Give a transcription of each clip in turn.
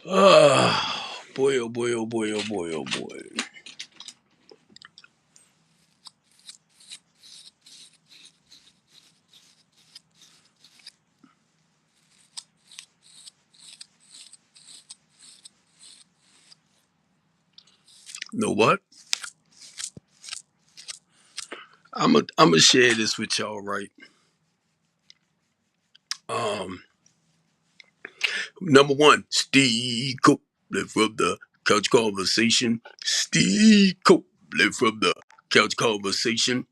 Boy, oh boy, oh boy, oh boy, oh boy. Know what? I'm gonna share this with y'all, right? Um, Number one, Steve Copeland from the Couch Conversation. Steve Copeland from the Couch Conversation.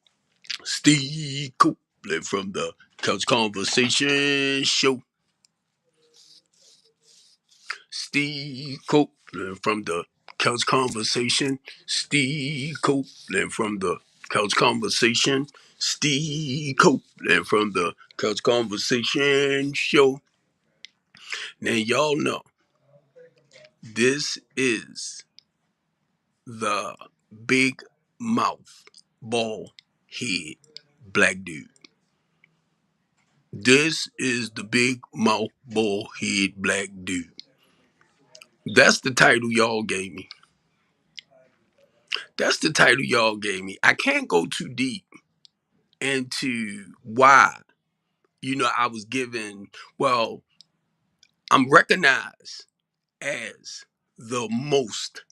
Steve Copeland from the Couch Conversation Show. Steve Copeland from the Couch Conversation. Steve Copeland from the Couch Conversation. Steve Copeland from the Couch Conversation Show. Now, y'all know this is the big mouth, bald head black dude. This is the big mouth, bald head black dude. That's the title y'all gave me. That's the title y'all gave me. I can't go too deep into why, I was given, well, I'm recognized as the most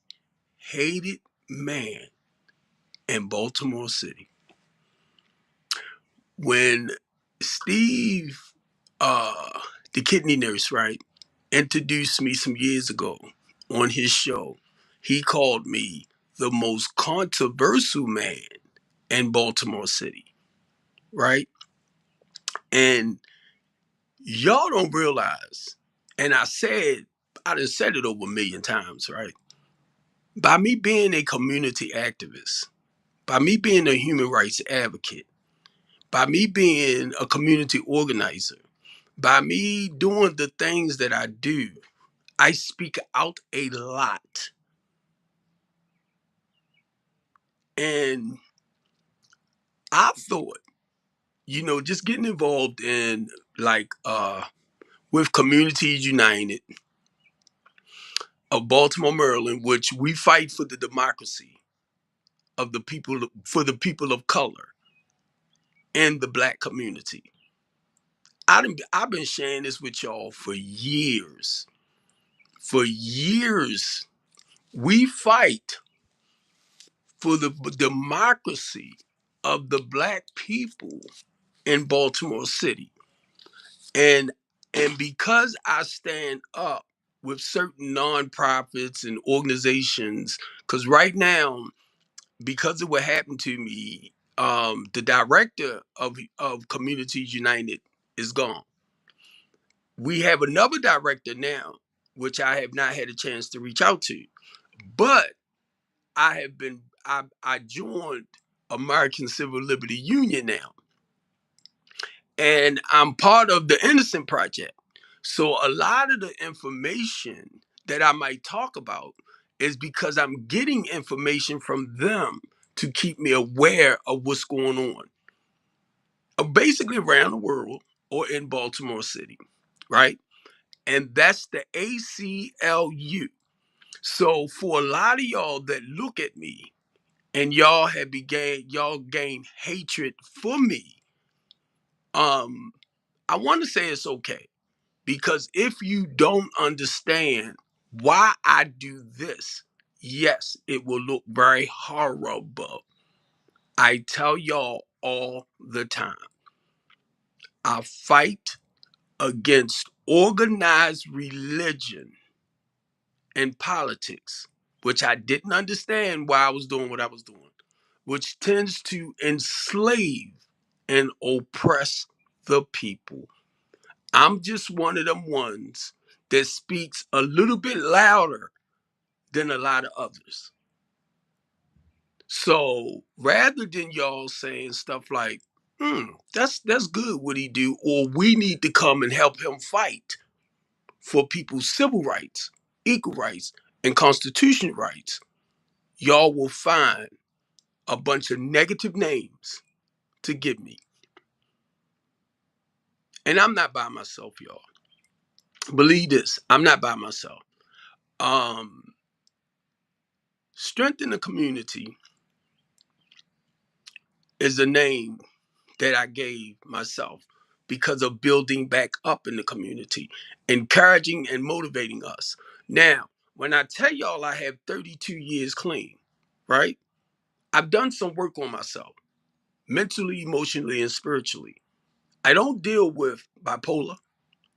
hated man in Baltimore City. When Steve, uh, the kidney nurse, right, introduced me some years ago on his show, he called me the most controversial man in Baltimore City, right? And y'all don't realize, and I done said it over a million times, right? By me being a community activist, by me being a human rights advocate, by me being a community organizer, by me doing the things that I do, I speak out a lot. And I thought, just getting involved in like with Communities United of Baltimore, Maryland, which we fight for the democracy of the people, for the people of color and the black community. I've been sharing this with y'all for years. For years, we fight for the democracy of the black people in Baltimore City. And because I stand up with certain nonprofits and organizations, because right now, because of what happened to me, the director of Communities United is gone. We have another director now, which I have not had a chance to reach out to. But I joined American Civil Liberty Union now, and I'm part of the Innocent Project. So a lot of the information that I might talk about is because I'm getting information from them to keep me aware of what's going on, basically around the world or in Baltimore City, right? And that's the ACLU. So for a lot of y'all that look at me and y'all gain hatred for me, I want to say it's okay, because if you don't understand why I do this, yes, it will look very horrible. I tell y'all all the time, I fight against organized religion and politics, which I didn't understand why I was doing what I was doing, which tends to enslave and oppress the people. I'm just one of them ones that speaks a little bit louder than a lot of others. So rather than y'all saying stuff like, that's good what he do, or we need to come and help him fight for people's civil rights, equal rights, and constitutional rights, y'all will find a bunch of negative names to give me. And I'm not by myself, y'all. Believe this, I'm not by myself. Um, Strengthen the Community is a name that I gave myself because of building back up in the community, encouraging and motivating us. Now, when I tell y'all I have 32 years clean, right? I've done some work on myself, mentally, emotionally, and spiritually. I don't deal with bipolar.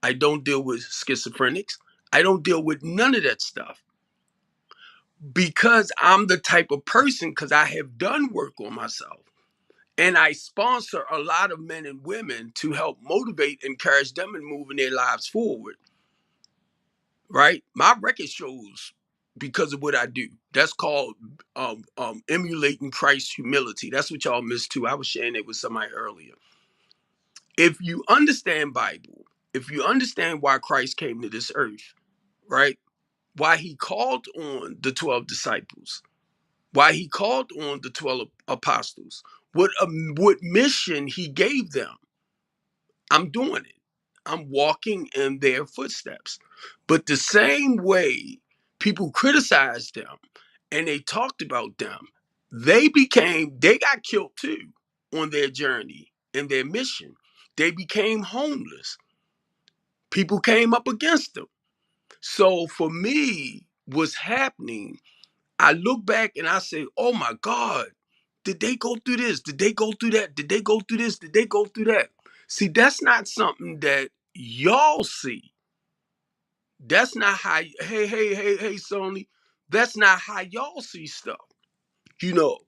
I don't deal with schizophrenics. I don't deal with none of that stuff because I'm the type of person, because I have done work on myself. And I sponsor a lot of men and women to help motivate, encourage them in moving their lives forward, right? My record shows because of what I do. That's called emulating Christ's humility. That's what y'all missed too. I was sharing it with somebody earlier. If you understand Bible, if you understand why Christ came to this earth, right? Why he called on the 12 disciples, why he called on the 12 apostles, what mission he gave them, I'm doing it. I'm walking in their footsteps. But the same way people criticized them and they talked about them, they got killed too on their journey and their mission. They became homeless. People came up against them. So for me, what's happening, I look back and I say, oh my God, did they go through this? Did they go through that? Did they go through this? Did they go through that? See, that's not something that y'all see. That's not how, hey, Sony, that's not how y'all see stuff. You know,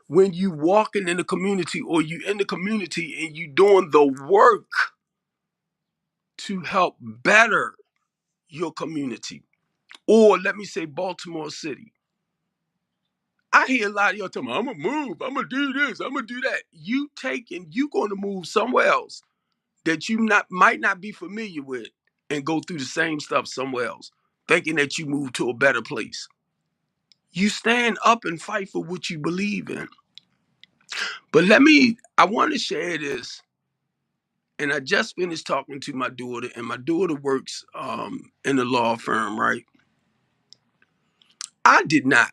when you walking in the community or you in the community and you doing the work to help better your community, or let me say Baltimore City. I hear a lot of y'all talking, I'm gonna move, I'm gonna do this, I'm gonna do that. You gonna move somewhere else that you not might not be familiar with and go through the same stuff somewhere else, thinking that you move to a better place. You stand up and fight for what you believe in. But I want to share this, and I just finished talking to my daughter, and my daughter works in a law firm, right? I did not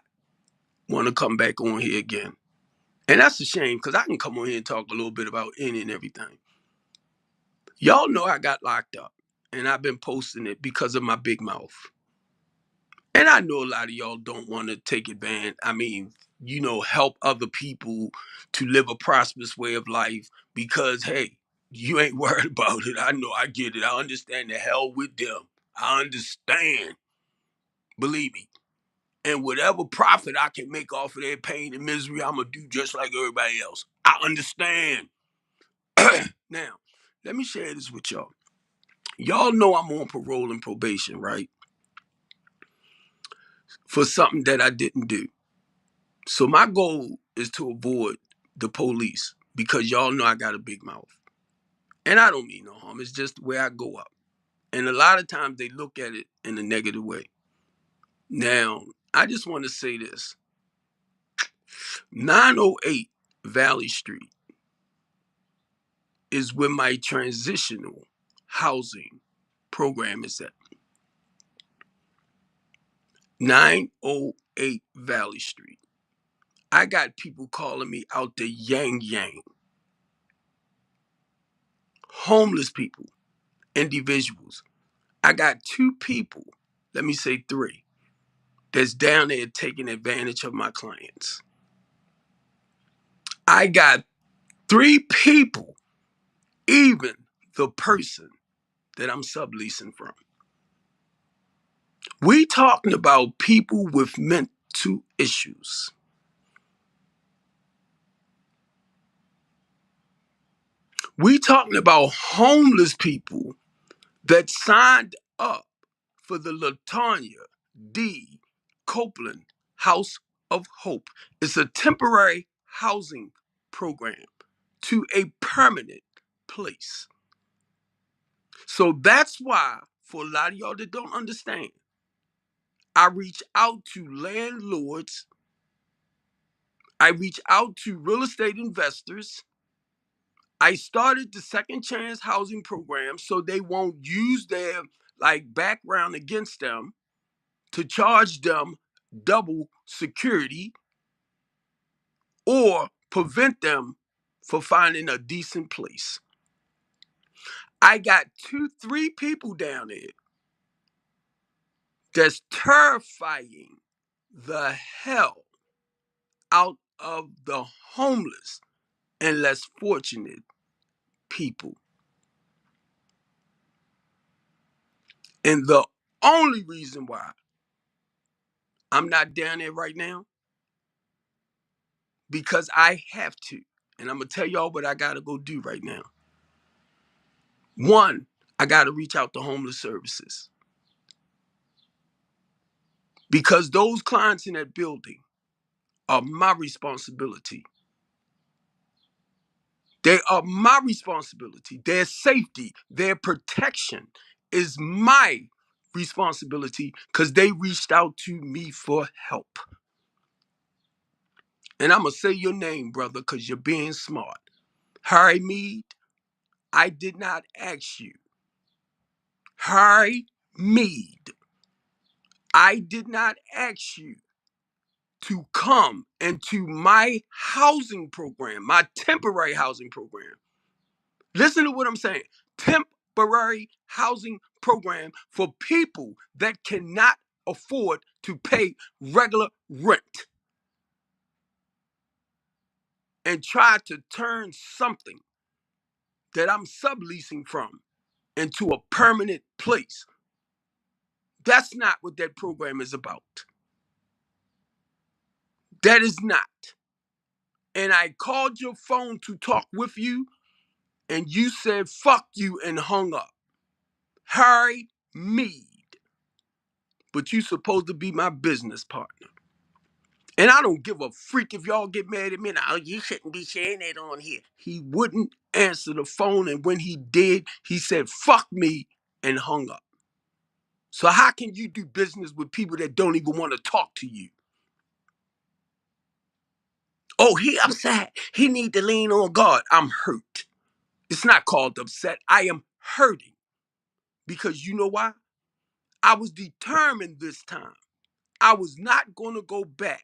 want to come back on here again. And that's a shame because I can come on here and talk a little bit about any and everything. Y'all know I got locked up and I've been posting it because of my big mouth. And I know a lot of y'all don't want to take advantage. I mean, help other people to live a prosperous way of life because, hey, you ain't worried about it. I know, I get it. I understand, the hell with them. I understand. Believe me. And whatever profit I can make off of their pain and misery, I'm going to do just like everybody else. I understand. Now, let me share this with y'all. Y'all know I'm on parole and probation, right? For something that I didn't do. So my goal is to avoid the police because y'all know I got a big mouth. And I don't mean no harm. It's just the way I go up. And a lot of times they look at it in a negative way. Now, I just want to say this. 908 Valley Street is where my transitional housing program is at. 908 Valley Street. I got people calling me out the yang yang. Homeless people, individuals. I got two people, let me say three, that's down there taking advantage of my clients. I got three people, even the person that I'm subleasing from. We talking about people with mental issues. We talking about homeless people that signed up for the Latanya D. Copeland House of Hope. It's a temporary housing program to a permanent place. So that's why, for a lot of y'all that don't understand, I reach out to landlords, I reach out to real estate investors. I started the second chance housing program so they won't use their background against them to charge them double security or prevent them from finding a decent place. I got 3 people down there that's terrifying the hell out of the homeless and less fortunate people. And the only reason why I'm not down there right now, because I have to. And I'm going to tell y'all what I got to go do right now. One, I got to reach out to homeless services. Because those clients in that building are my responsibility. They are my responsibility. Their safety, their protection is my responsibility because they reached out to me for help. And I'm going to say your name, brother, because you're being smart. Harry Mead, I did not ask you. Harry Mead, I did not ask you to come into my housing program, my temporary housing program. Listen to what I'm saying. Temporary housing program for people that cannot afford to pay regular rent and try to turn something that I'm subleasing from into a permanent place. That's not what that program is about. That is not. And I called your phone to talk with you, and you said, fuck you, and hung up. Harry Mead. But you supposed to be my business partner. And I don't give a freak if y'all get mad at me. Oh, you shouldn't be saying that on here. He wouldn't answer the phone, and when he did, he said, fuck me, and hung up. So how can you do business with people that don't even want to talk to you? Oh, he upset. He need to lean on God. I'm hurt. It's not called upset. I am hurting. Because you know why? I was determined this time. I was not going to go back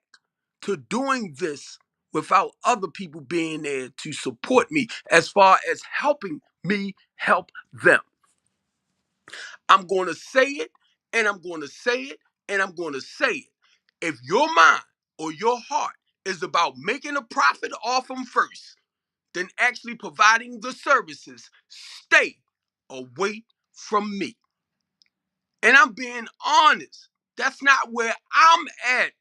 to doing this without other people being there to support me as far as helping me help them. I'm going to say it, and I'm going to say it, and I'm going to say it. If your mind or your heart is about making a profit off them first, then actually providing the services, stay away from me. And I'm being honest. That's not where I'm at.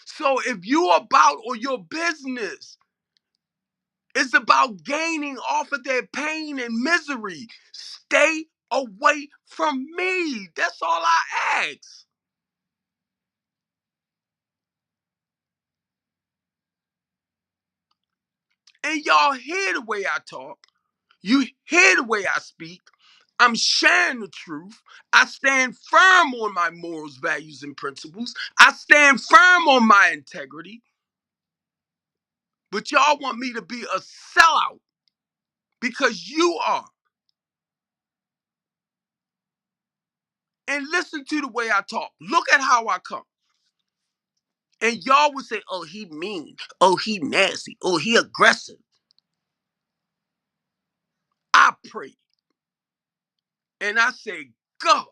So if you about or your business is about gaining off of their pain and misery, stay away from me. That's all I ask. And y'all hear the way I talk. You hear the way I speak. I'm sharing the truth. I stand firm on my morals, values, and principles. I stand firm on my integrity. But y'all want me to be a sellout because you are. And listen to the way I talk. Look at how I come. And y'all would say, oh, he mean. Oh, he nasty. Oh, he aggressive. I pray. And I say, God,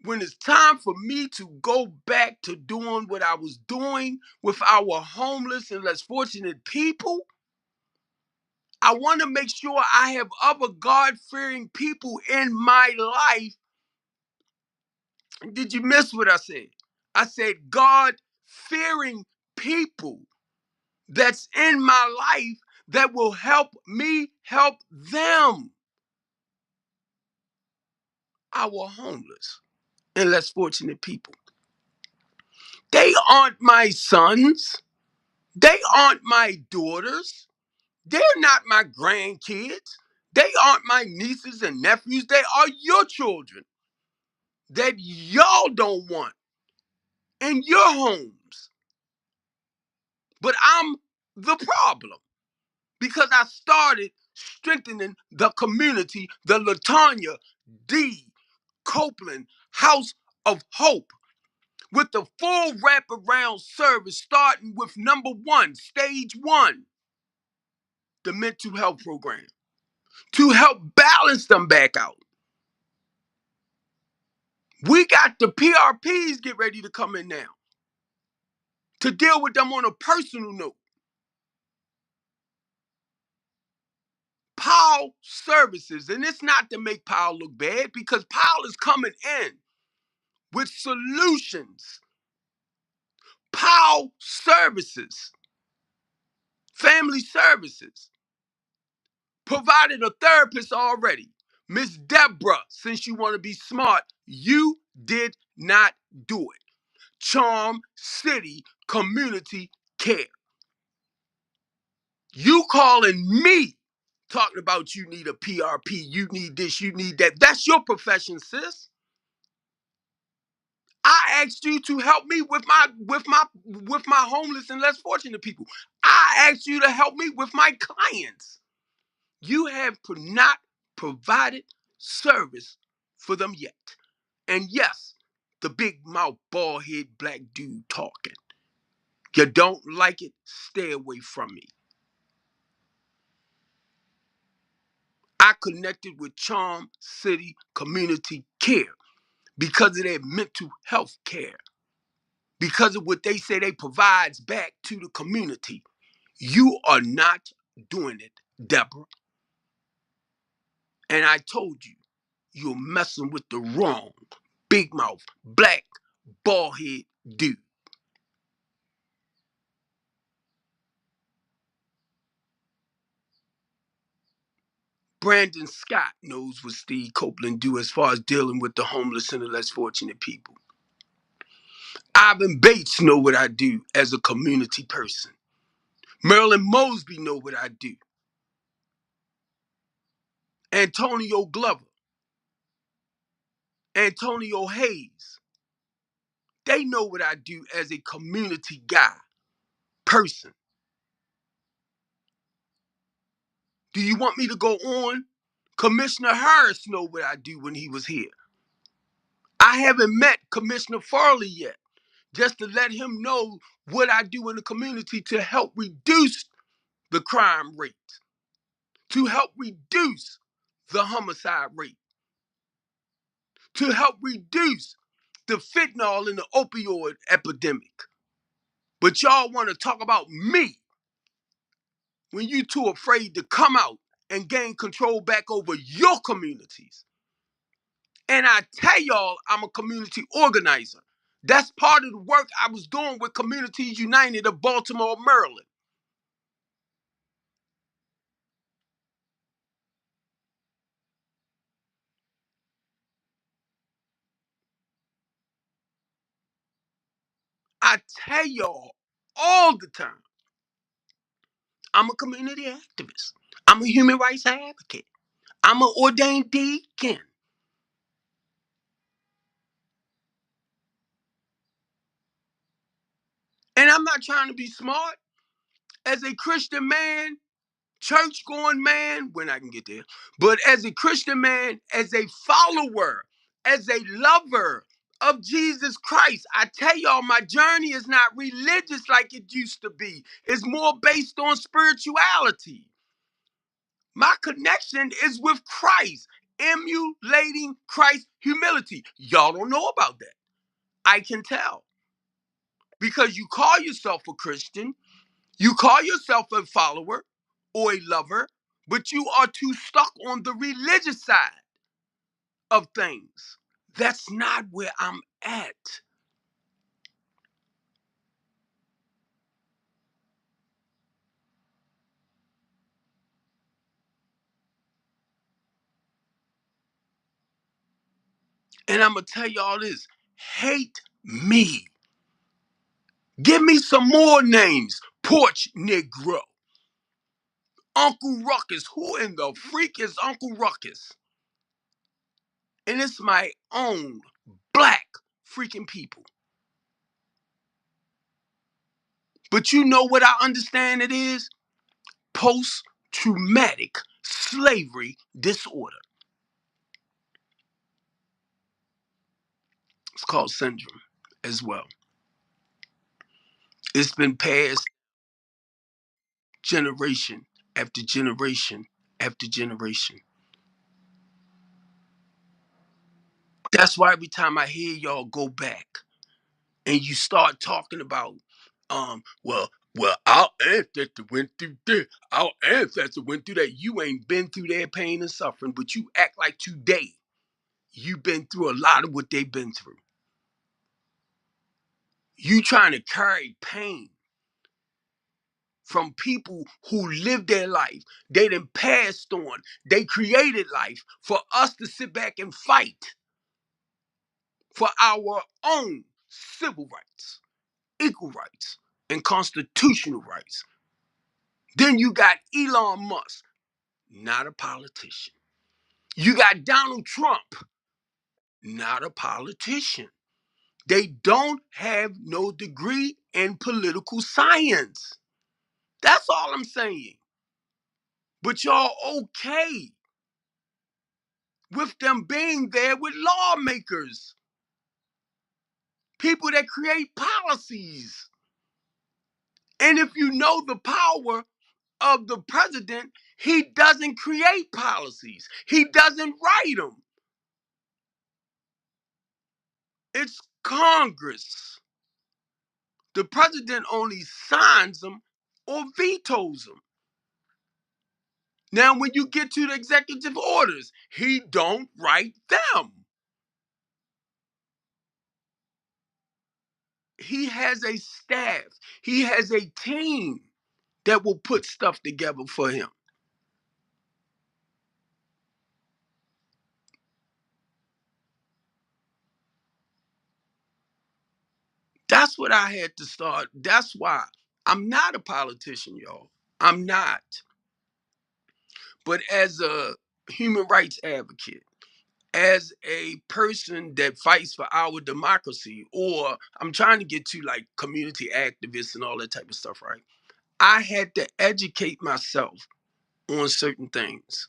when it's time for me to go back to doing what I was doing with our homeless and less fortunate people, I want to make sure I have other God-fearing people in my life. Did you miss what I said? I said God-fearing people that's in my life that will help me help them. Our homeless and less fortunate people. They aren't my sons. They aren't my daughters. They're not my grandkids. They aren't my nieces and nephews. They are your children that y'all don't want in your homes. But I'm the problem because I started strengthening the community, the Latanya D. Copeland House of Hope. with the full wraparound service, starting with number one, stage one, the mental health program, to help balance them back out. We got the PRPs get ready to come in now to deal with them on a personal note. Powell Services, and it's not to make Powell look bad, because Powell is coming in with solutions. Powell Services, Family Services, provided a therapist already. Miss Deborah, since you want to be smart, you did not do it. Charm City Community Care. You calling me talking about you need a PRP, you need this, you need that. That's your profession, sis. I asked you to help me with my homeless and less fortunate people. I asked you to help me with my clients. You have not provided service for them yet. And yes, the big mouth, bald head black dude talking. You don't like it? Stay away from me. I connected with Charm City Community Care because of their mental health care, because of what they say they provides back to the community. You are not doing it, Deborah. And I told you, you're messing with the wrong big mouth, black, bald head dude. Brandon Scott knows what Steve Copeland do as far as dealing with the homeless and the less fortunate people. Ivan Bates know what I do as a community person. Marilyn Mosby know what I do. Antonio Glover, Antonio Hayes, they know what I do as a community guy, person. Do you want me to go on? Commissioner Harris know what I do when he was here. I haven't met Commissioner Farley yet, just to let him know what I do in the community to help reduce the crime rate, to help reduce the homicide rate, to help reduce the fentanyl and the opioid epidemic. But y'all want to talk about me when you too afraid to come out and gain control back over your communities. And I tell y'all, I'm a community organizer. That's part of the work I was doing with Communities United of Baltimore, Maryland. I tell y'all all the time, I'm a community activist. I'm a human rights advocate. I'm an ordained deacon. And I'm not trying to be smart. As a Christian man, church going man, when I can get there, but as a Christian man, as a follower, as a lover of Jesus Christ, I tell y'all, my journey is not religious like it used to be. It's more based on spirituality. My connection is with Christ, emulating Christ's humility. Y'all don't know about that. I can tell. Because you call yourself a Christian, you call yourself a follower or a lover, but you are too stuck on the religious side of things. That's not where I'm at. And I'm going to tell y'all this: hate me. Give me some more names. Porch Negro. Uncle Ruckus. Who in the freak is Uncle Ruckus? And it's my own black freaking people. But you know what I understand it is? Post-traumatic slavery disorder. It's called syndrome. as well. It's been passed generation after generation after generation. That's why every time I hear y'all go back and you start talking about, well, our ancestor went through this, our ancestor went through that. You ain't been through their pain and suffering, but you act like today you've been through a lot of what they've been through. You trying to carry pain from people who lived their life. They done passed on. They created life for us to sit back and fight for our own civil rights, equal rights, and constitutional rights. Then you got Elon Musk, not a politician. You got Donald Trump, not a politician. They don't have no degree in political science. That's all I'm saying. But y'all okay with them being there with lawmakers, people that create policies. And if you know the power of the president, he doesn't create policies, he doesn't write them. It's Congress. The president only signs them or vetoes them. Now, when you get to the executive orders, he don't write them. He has a staff. He has a team that will put stuff together for him. That's what I had to start. That's why I'm not a politician, y'all. I'm not. But as a human rights advocate, as a person that fights for our democracy, or I'm trying to get to like community activists and all that type of stuff, right? I had to educate myself on certain things.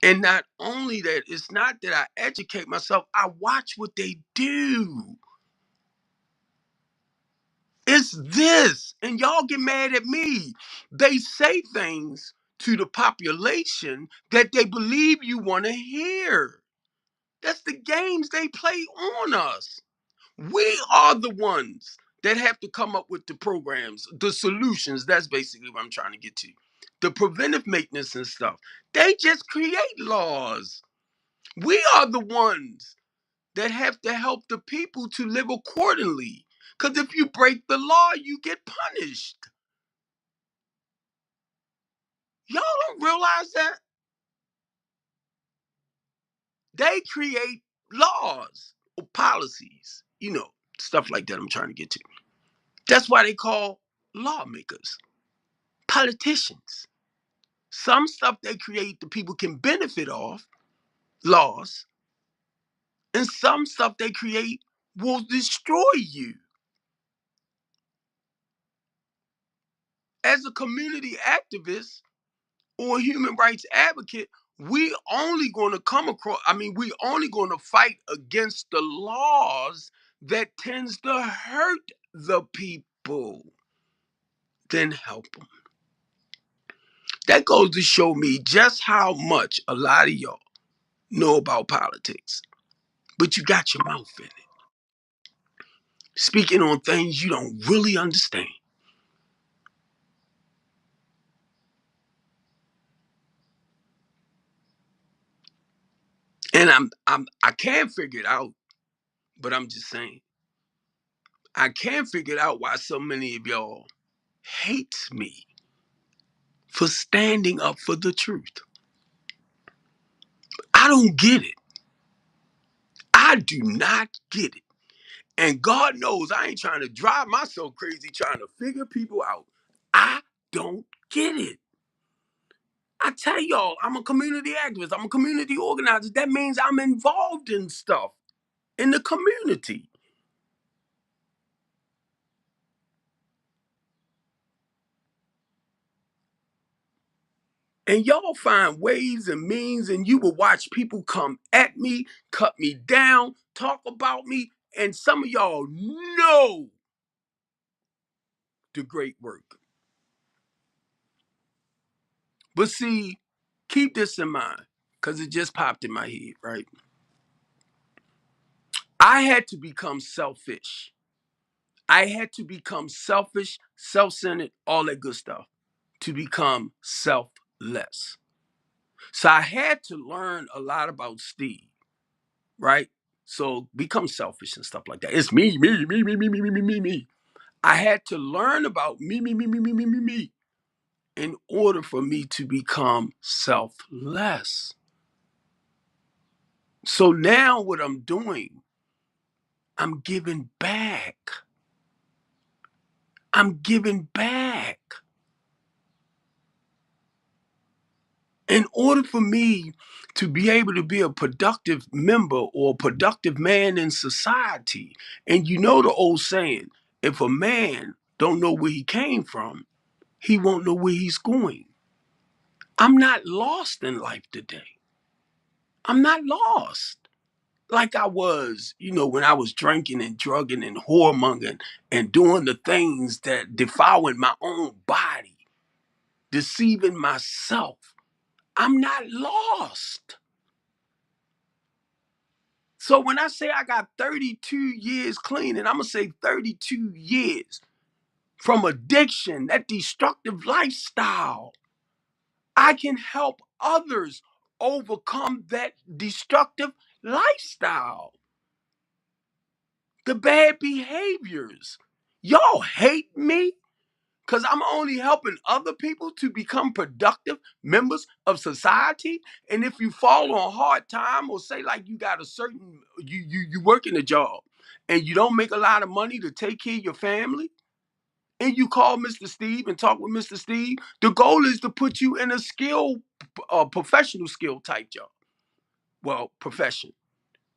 And not only that, it's not that I educate myself, I watch what they do. It's this. And y'all get mad at me. They say things to the population that they believe you want to hear. That's the games they play on us. We are the ones that have to come up with the programs, the solutions. That's basically what I'm trying to get to. The preventive maintenance and stuff. They just create laws. We are the ones that have to help the people to live accordingly. Because if you break the law, you get punished. Y'all don't realize that? They create laws or policies, stuff like that I'm trying to get to. That's why they call lawmakers politicians. Some stuff they create the people can benefit off, laws, and some stuff they create will destroy you. As a community activist or a human rights advocate, we only going to we only going to fight against the laws that tends to hurt the people than help them. That goes to show me just how much a lot of y'all know about politics. But you got your mouth in it, speaking on things you don't really understand. And I can't figure it out, but I'm just saying. I can't figure it out why so many of y'all hate me for standing up for the truth. I don't get it. I do not get it. And God knows I ain't trying to drive myself crazy trying to figure people out. I don't get it. I tell y'all, I'm a community activist. I'm a community organizer. That means I'm involved in stuff in the community. And y'all find ways and means, and you will watch people come at me, cut me down, talk about me, And some of y'all know the great work. But see, keep this in mind, because it just popped in my head, right? I had to become selfish. I had to become selfish, self-centered, all that good stuff to become selfless. So I had to learn a lot about Steve, right? So become selfish and stuff like that. It's me. I had to learn about me in order for me to become selfless. So now what I'm doing, I'm giving back. I'm giving back. In order for me to be able to be a productive member or a productive man in society, and you know the old saying, if a man don't know where he came from, he won't know where he's going. I'm not lost in life today. I'm not lost like I was, when I was drinking and drugging and whoremongering and doing the things that devoured my own body, deceiving myself. I'm not lost. So when I say I got 32 years clean, and I'm going to say 32 years from addiction, that destructive lifestyle, I can help others overcome that destructive lifestyle. The bad behaviors. Y'all hate me because I'm only helping other people to become productive members of society. And if you fall on hard time or say like you got a certain you work in a job and you don't make a lot of money to take care of your family, and you call Mr. Steve and talk with Mr. Steve, the goal is to put you in a professional skill type job. Well, profession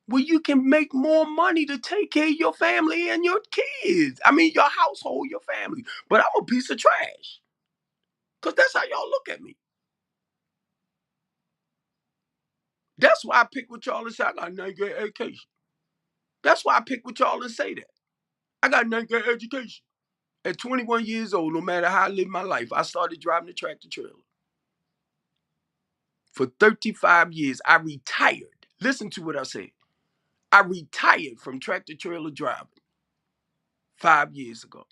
where you can make more money to take care of your family and your kids. I mean, your household, your family. But I'm a piece of trash. Because that's how y'all look at me. That's why I pick with y'all and say I got a 9th-grade education. That's why I pick with y'all and say that. I got a 9th-grade education. At 21 years old, no matter how I live my life, I started driving the tractor trailer. For 35 years, I retired. Listen to what I said. I retired from tractor trailer driving 5 years ago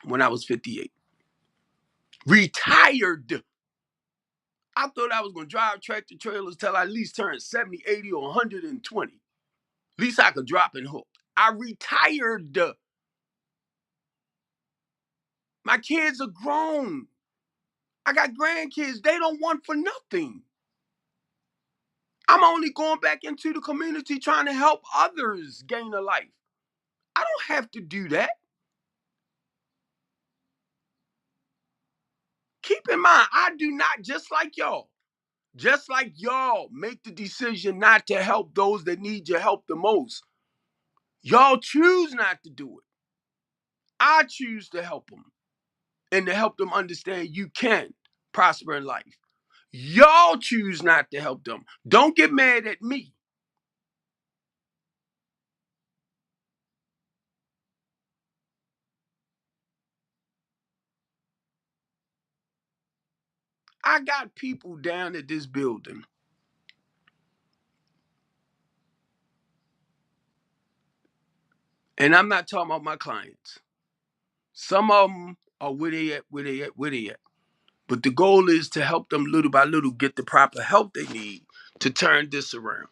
when I was 58. Retired. I thought I was going to drive tractor trailers till I at least turned 70, 80, or 120. At least I could drop and hook. I retired. My kids are grown. I got grandkids. They don't want for nothing. I'm only going back into the community trying to help others gain a life. I don't have to do that. Keep in mind, I do not, just like y'all make the decision not to help those that need your help the most. Y'all choose not to do it. I choose to help them and to help them understand you can prosper in life. Y'all choose not to help them. Don't get mad at me. I got people down at this building, and I'm not talking about my clients. Some of them are where they at. But the goal is to help them little by little get the proper help they need to turn this around.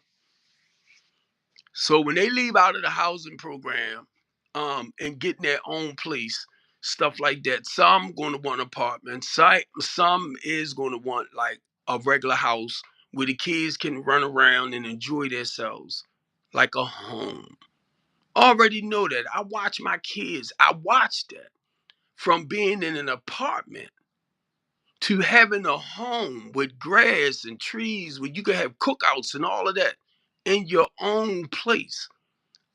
So when they leave out of the housing program, and get in their own place, stuff like that. Some going to want apartments. Some is going to want like a regular house where the kids can run around and enjoy themselves, like a home. I already know that. I watch my kids. I watch that from being in an apartment to having a home with grass and trees where you can have cookouts and all of that in your own place.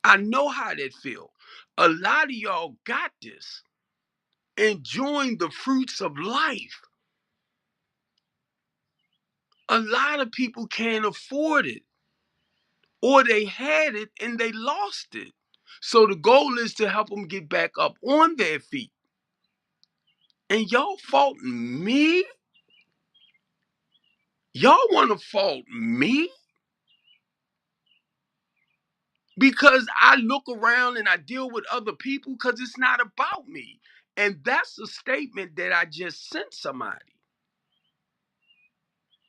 I know how that feel. A lot of y'all got this, enjoying the fruits of life. A lot of people can't afford it. or they had it and they lost it. So the goal is to help them get back up on their feet. And y'all faulting me? Y'all want to fault me? Because I look around and I deal with other people, because it's not about me. And that's a statement that I just sent somebody.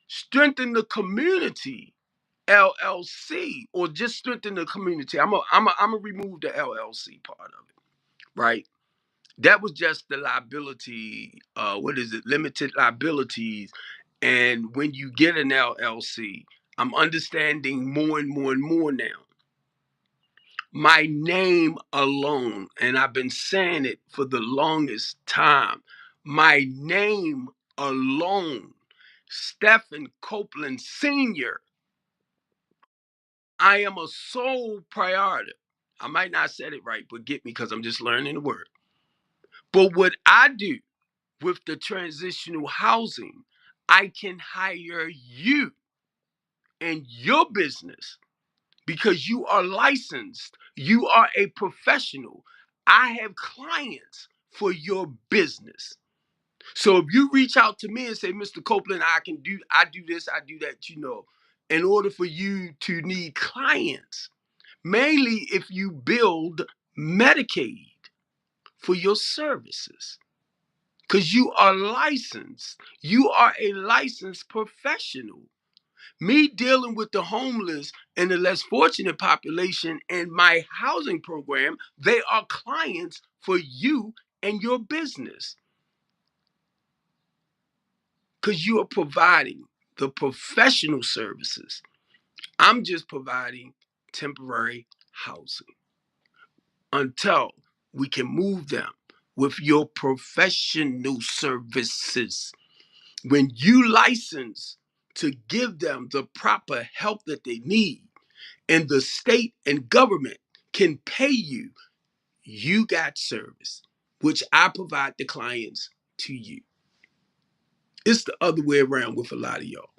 Strengthen the community, LLC, or just strengthen the community. I'm a remove the LLC part of it, right? That was just the liability. What is it? Limited liabilities. And when you get an LLC, I'm understanding more and more and more now. My name alone, and I've been saying it for the longest time, my name alone, Stephen Copeland Sr., I am a sole proprietor. I might not said it right, but get me, because I'm just learning the word. But what I do with the transitional housing, I can hire you and your business because you are licensed. You are a professional. I have clients for your business. So if you reach out to me and say, Mr. Copeland, I do this, I do that, in order for you to need clients, mainly if you build Medicaid for your services, because you are licensed. You are a licensed professional. Me dealing with the homeless and the less fortunate population in my housing program, they are clients for you and your business, because you are providing the professional services. I'm just providing temporary housing until we can move them with your professional services. When you license to give them the proper help that they need, and the state and government can pay you, you got service, which I provide the clients to you. It's the other way around with a lot of y'all.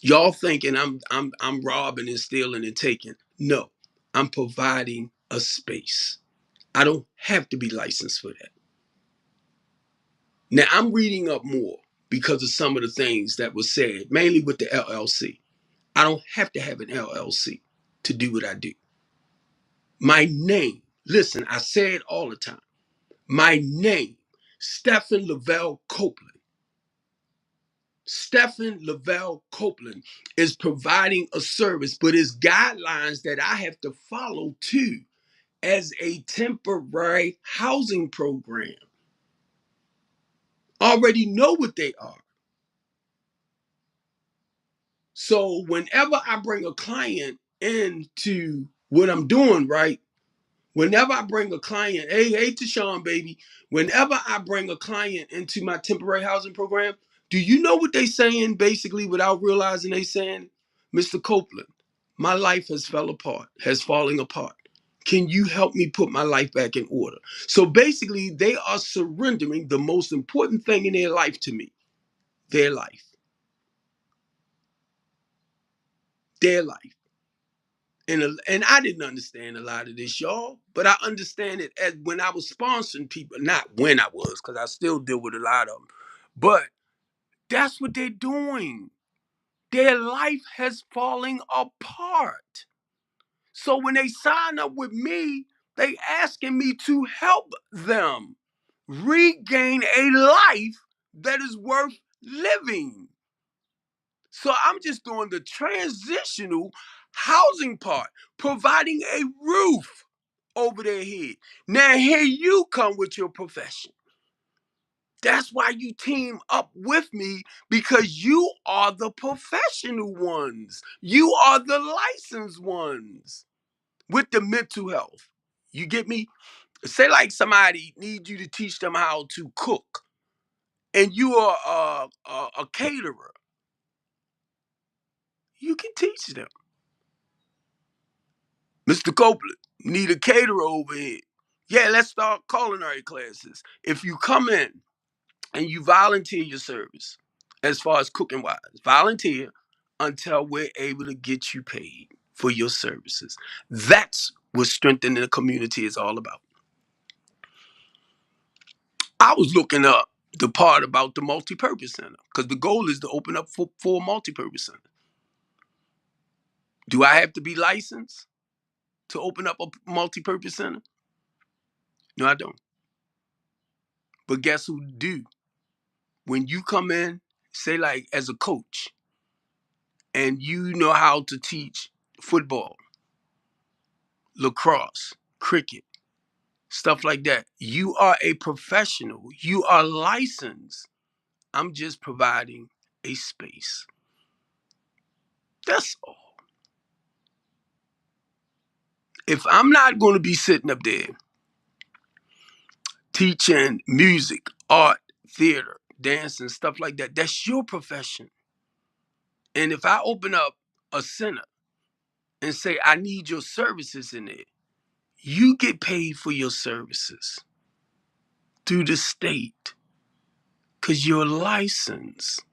Y'all thinking I'm robbing and stealing and taking. No, I'm providing a space. I don't have to be licensed for that. Now I'm reading up more because of some of the things that were said, mainly with the LLC. I don't have to have an LLC to do what I do. My name, listen, I say it all the time. My name, Stephen Lavelle Copeland. Stephen Lavelle Copeland is providing a service, but it's guidelines that I have to follow too as a temporary housing program. Already know what they are. So whenever I bring a client into what I'm doing, right? Whenever I bring a client, hey, Tashawn, baby, whenever I bring a client into my temporary housing program, do you know what they saying basically without realizing they saying, Mr. Copeland, my life has fallen apart. Can you help me put my life back in order? So basically, they are surrendering the most important thing in their life to me, their life, their life. And I didn't understand a lot of this, y'all, but I understand it as when I was sponsoring people, not when I was, because I still deal with a lot of them. But that's what they're doing. Their life has fallen apart. So when they sign up with me, they asking me to help them regain a life that is worth living. So I'm just doing the transitional housing part, providing a roof over their head. Now here you come with your profession. That's why you team up with me, because you are the professional ones. You are the licensed ones with the mental health. You get me? Say like somebody needs you to teach them how to cook, and you are a caterer. You can teach them. Mr. Copeland, need a caterer over here. Yeah, let's start culinary classes. If you come in and you volunteer your service, as far as cooking wise, volunteer. until we're able to get you paid for your services. That's what strengthening the community is all about. I was looking up the part about the multi-purpose center because the goal is to open up four multi-purpose centers. Do I have to be licensed to open up a multi-purpose center? No, I don't. But guess who do? When you come in, say like as a coach, and you know how to teach football, lacrosse, cricket, stuff like that. You are a professional. You are licensed. I'm just providing a space. That's all. If I'm not going to be sitting up there teaching music, art, theater, dance, and stuff like that, that's your profession. And if I open up a center and say, I need your services in it, you get paid for your services through the state because you're licensed.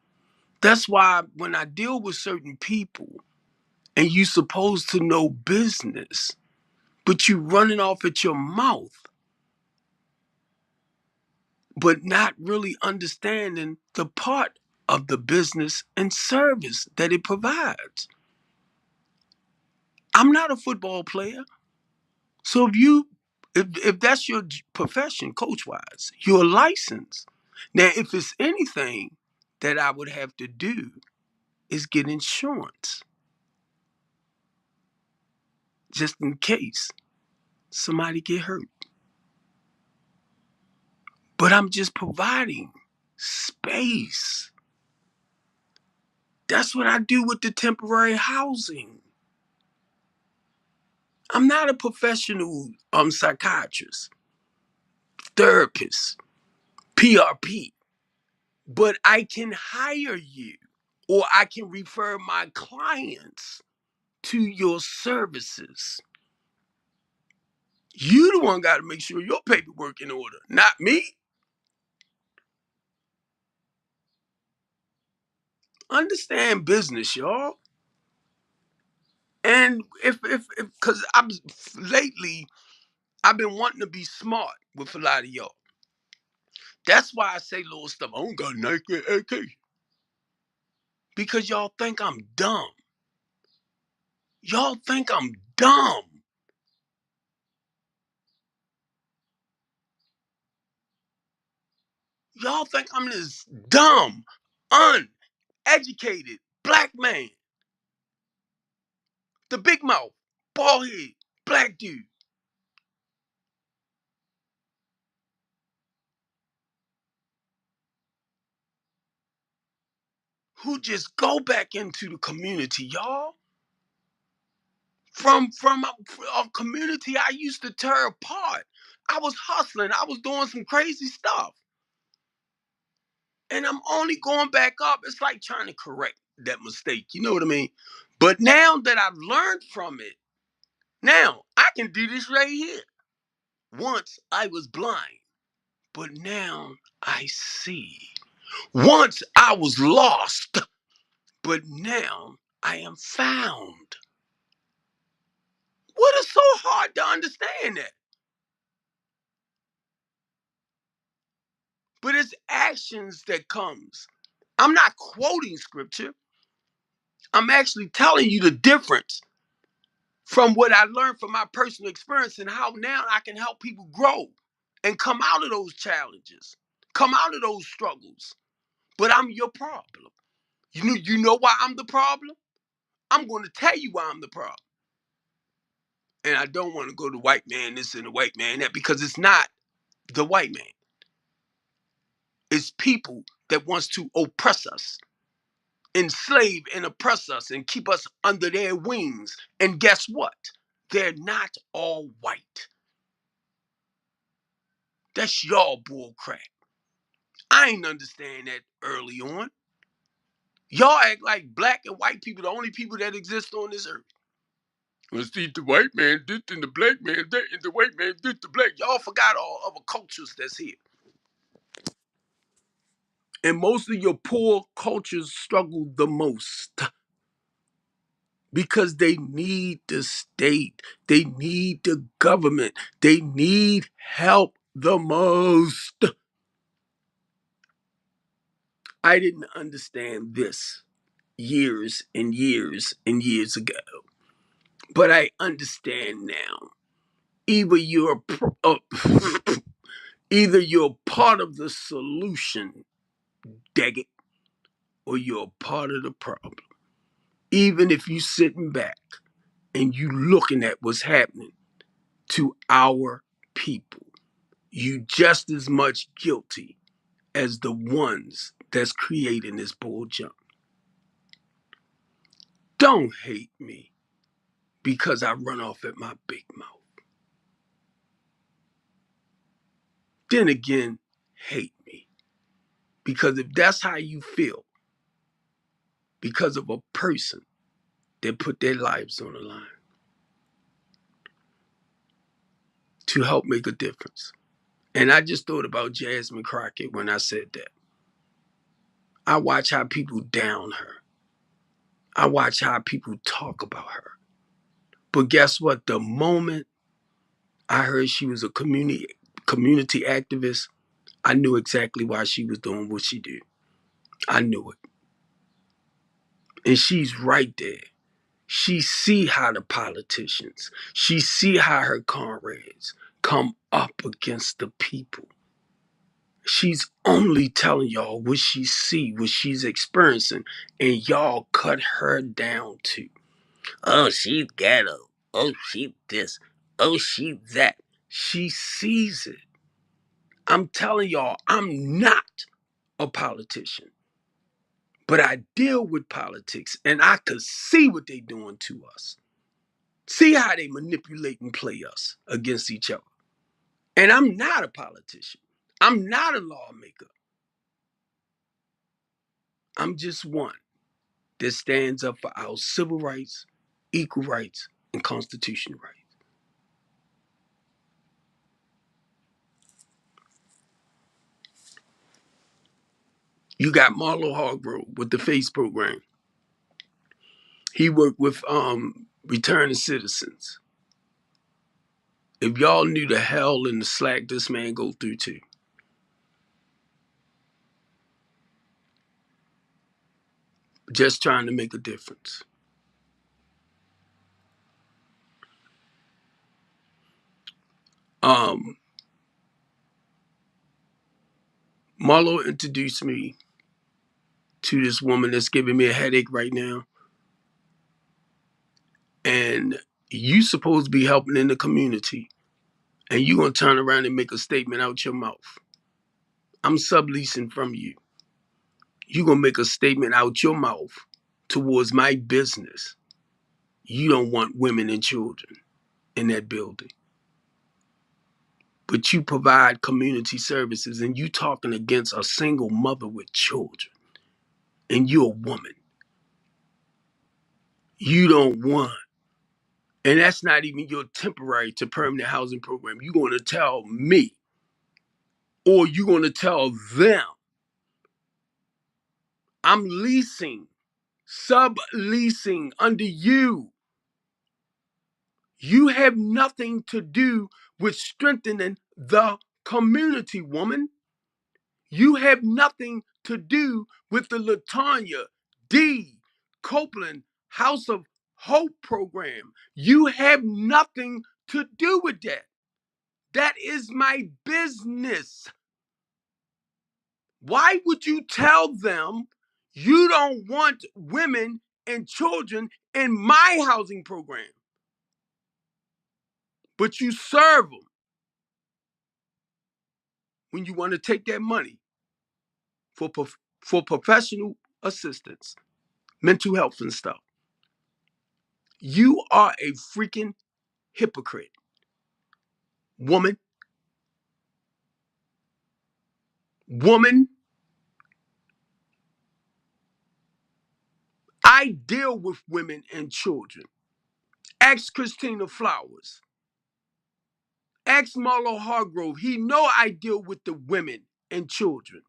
That's why when I deal with certain people and you supposed to know business, but you running off at your mouth, but not really understanding the part of the business and service that it provides. I'm not a football player. So if that's your profession, coach wise, you're licensed. Now, if it's anything that I would have to do is get insurance, just in case somebody get hurt. But I'm just providing space. That's what I do with the temporary housing. I'm not a professional psychiatrist, therapist, PRP, but I can hire you or I can refer my clients to your services. You the one got to make sure your paperwork in order, not me. Understand business, y'all. And if because I'm lately I've been wanting to be smart with a lot of y'all. That's why I say little stuff. I don't got Nike AK. Because y'all think I'm dumb. Y'all think I'm dumb. Y'all think I'm this dumb, uneducated black man. The big mouth, bald head, black dude. Who just go back into the community, y'all. From a community I used to tear apart. I was hustling. I was doing some crazy stuff. And I'm only going back up. It's like trying to correct that mistake. You know what I mean? But now that I've learned from it, now I can do this right here. Once I was blind, but now I see. Once I was lost, but now I am found. What is so hard to understand that? But it's actions that comes. I'm not quoting scripture. I'm actually telling you the difference from what I learned from my personal experience and how now I can help people grow and come out of those challenges, come out of those struggles. But I'm your problem. You know why I'm the problem? I'm going to tell you why I'm the problem. And I don't want to go to white man this and the white man that because it's not the white man. It's people that wants to oppress us, enslave and oppress us and keep us under their wings. And guess what? They're not all white. That's y'all bull crap. I ain't understand that early on. Y'all act like black and white people the only people that exist on this earth. Well, see, the white man did and the black man did and the white man did the black. Y'all forgot all other cultures that's here. And most of your poor cultures struggle the most. because they need the state, they need the government, they need help the most. I didn't understand this years and years and years ago, but I understand now. Either you're either you're part of the solution, dag it, or you're part of the problem. Even if you sitting back and you looking at what's happening to our people, you just as much guilty as the ones that's creating this bull junk. Don't hate me because I run off at my big mouth. Then again, hate me because if that's how you feel because of a person that put their lives on the line to help make a difference. And I just thought about Jasmine Crockett when I said that. I watch how people down her. I watch how people talk about her. But guess what? The moment I heard she was a community activist, I knew exactly why she was doing what she did. I knew it. And she's right there. She see how the politicians, she see how her comrades come up against the people. She's only telling y'all what she see, what she's experiencing, and y'all cut her down too. Oh, she's ghetto. Oh, she this. Oh, she that. She sees it. I'm telling y'all, I'm not a politician, but I deal with politics, and I could see what they doing to us. See how they manipulate and play us against each other. And I'm not a politician. I'm not a lawmaker. I'm just one that stands up for our civil rights, equal rights, and constitutional rights. You got Marlo Hargrove with the FACE program. He worked with returning citizens. If y'all knew the hell and the slack this man go through too. Just trying to make a difference. Um, Marlo introduced me to this woman that's giving me a headache right now. And you supposed to be helping in the community. And you gonna turn around and make a statement out your mouth. I'm subleasing from you. You gonna make a statement out your mouth towards my business. You don't want women and children in that building. But you provide community services and you talking against a single mother with children. And you're a woman. You don't want. And that's not even your temporary to permanent housing program. You're going to tell me, or you're going to tell them, I'm leasing, subleasing under you. You have nothing to do with strengthening the community, woman. You have nothing to do with the Latanya D. Copeland House of Hope program. You have nothing to do with that. That is my business. Why would you tell them you don't want women and children in my housing program, but you serve them when you want to take that money for, for professional assistance, mental health and stuff? You are a freaking hypocrite. Woman, woman, I deal with women and children. Ask Christina Flowers. Ask Marlo Hargrove. He know I deal with the women and children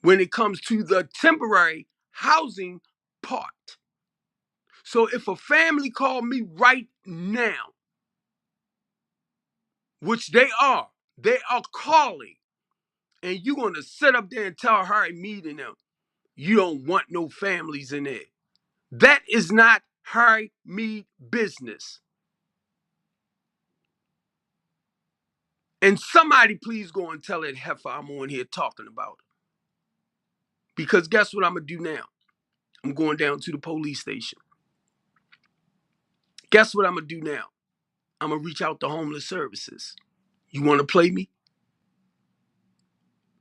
when it comes to the temporary housing apart. So if a family called me right now, which they are calling, and you're going to sit up there and tell Harry Mead and them, you don't want no families in there. That is not Harry Mead business. And somebody please go and tell that heifer I'm on here talking about it. Because guess what I'm going to do now? I'm going down to the police station. Guess what I'm going to do now? I'm going to reach out to homeless services. You want to play me?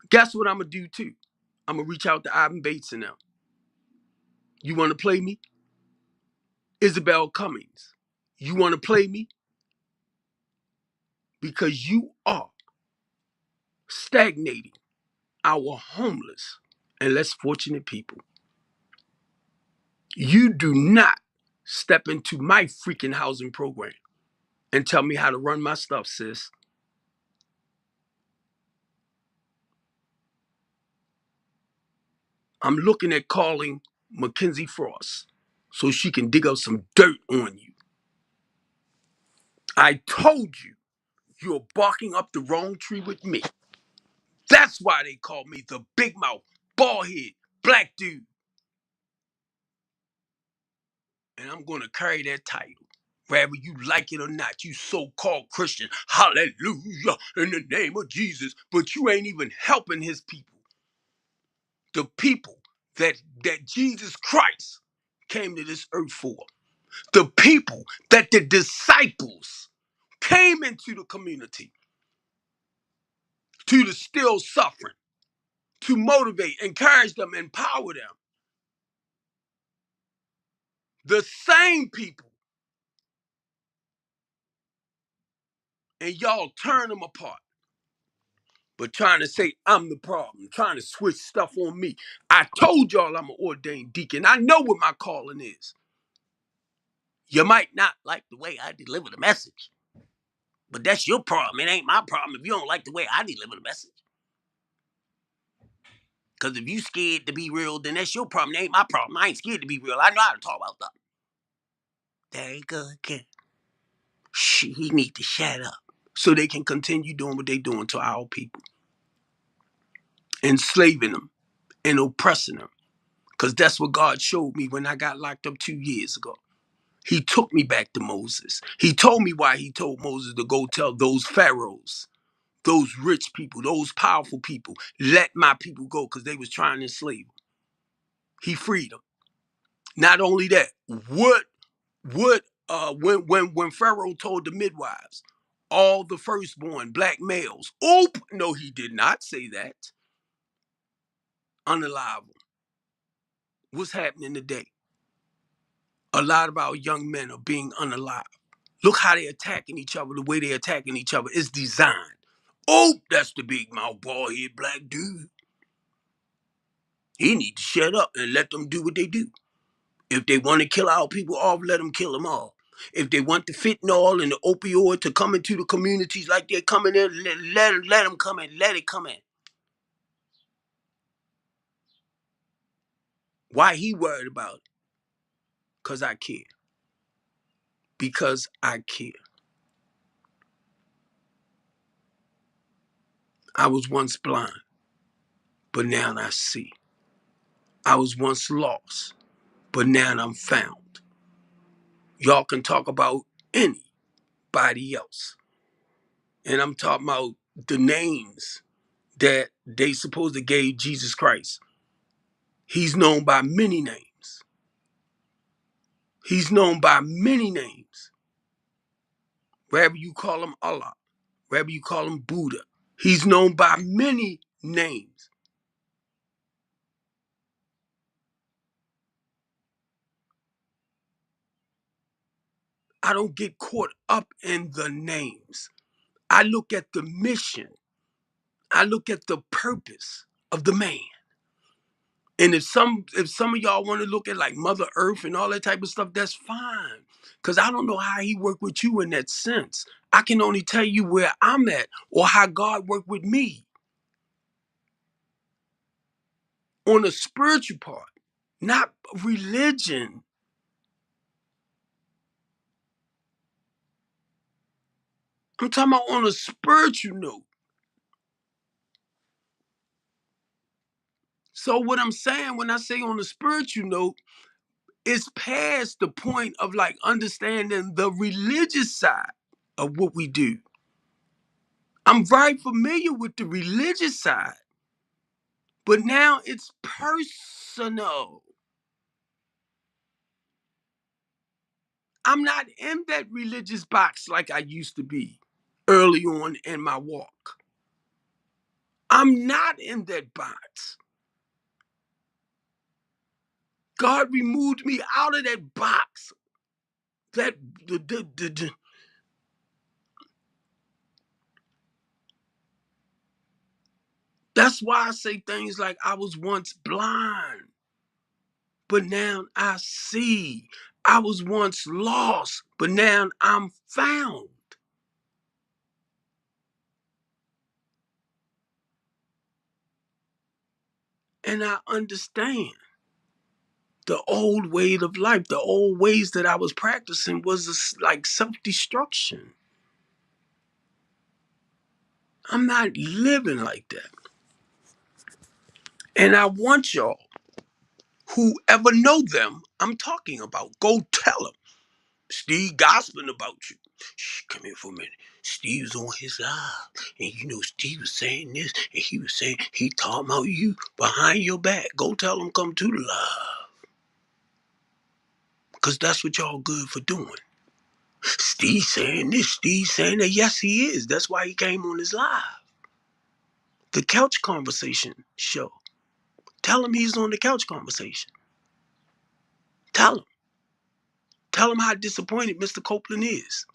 Guess what I'm going to do too? I'm going to reach out to Ivan Bates and them. You want to play me? Isabel Cummings. You want to play me? Because you are stagnating our homeless and less fortunate people. You do not step into my freaking housing program and tell me how to run my stuff, sis. I'm looking at calling Mackenzie Frost so she can dig up some dirt on you. I told you you're barking up the wrong tree with me. That's why they call me the big mouth, bald head, black dude. And I'm going to carry that title, whether you like it or not, you so-called Christian. Hallelujah, in the name of Jesus. But you ain't even helping his people. The people that Jesus Christ came to this earth for. The people that the disciples came into the community to the still suffering, to motivate, encourage them, empower them. The same people. And y'all turn them apart. But trying to say I'm the problem, trying to switch stuff on me. I told y'all I'm an ordained deacon. I know what my calling is. You might not like the way I deliver the message, but that's your problem. It ain't my problem if you don't like the way I deliver the message. Because if you scared to be real, then that's your problem. It ain't my problem. I ain't scared to be real. I know how to talk about stuff. There you go again. He need to shut up so they can continue doing what they doing to our people. Enslaving them and oppressing them. Because that's what God showed me when I got locked up 2 years ago. He took me back to Moses. He told me why he told Moses to go tell those pharaohs, those rich people, those powerful people, let my people go because they was trying to enslave them. He freed them. Not only that, when Pharaoh told the midwives, all the firstborn black males, no, he did not say that. Unalive them. What's happening today? A lot of our young men are being unalive. Look how they're attacking each other, the way they're attacking each other is designed. That's the big mouth, bald head black dude. He need to shut up and let them do what they do. If they want to kill our people off, let them kill them all. If they want the fentanyl and the opioid to come into the communities like they're coming in, let them come in. Let it come in. Why he worried about it? Because I care. Because I care. I was once blind, but now I see. I was once lost, but now I'm found. Y'all can talk about anybody else. And I'm talking about the names that they supposed to gave Jesus Christ. He's known by many names. He's known by many names. Wherever you call him Allah, wherever you call him Buddha, he's known by many names. I don't get caught up in the names. I look at the mission. I look at the purpose of the man. And if some of y'all want to look at like Mother Earth and all that type of stuff, that's fine. Because I don't know how he worked with you in that sense. I can only tell you where I'm at or how God worked with me. On the spiritual part, not religion. I'm talking about on a spiritual note. So what I'm saying when I say on a spiritual note, it's past the point of like understanding the religious side of what we do. I'm very familiar with the religious side, but now it's personal. I'm not in that religious box like I used to be early on in my walk. I'm not in that box. God removed me out of that box. That the That's why I say things like I was once blind, but now I see. I was once lost, but now I'm found. And I understand the old way of life, the old ways that I was practicing was like self-destruction. I'm not living like that. And I want y'all, whoever know them, I'm talking about, go tell them. Steve gossiping about you. Shh, come here for a minute. Steve's on his live. And you know, Steve was saying this, and he was saying he talking about you behind your back. Go tell him come to the live. Because that's what y'all good for doing. Steve saying this, Steve saying that. Yes, he is. That's why he came on his live. The couch conversation show. Tell him he's on the couch conversation. Tell him. Tell him how disappointed Mr. Copeland is.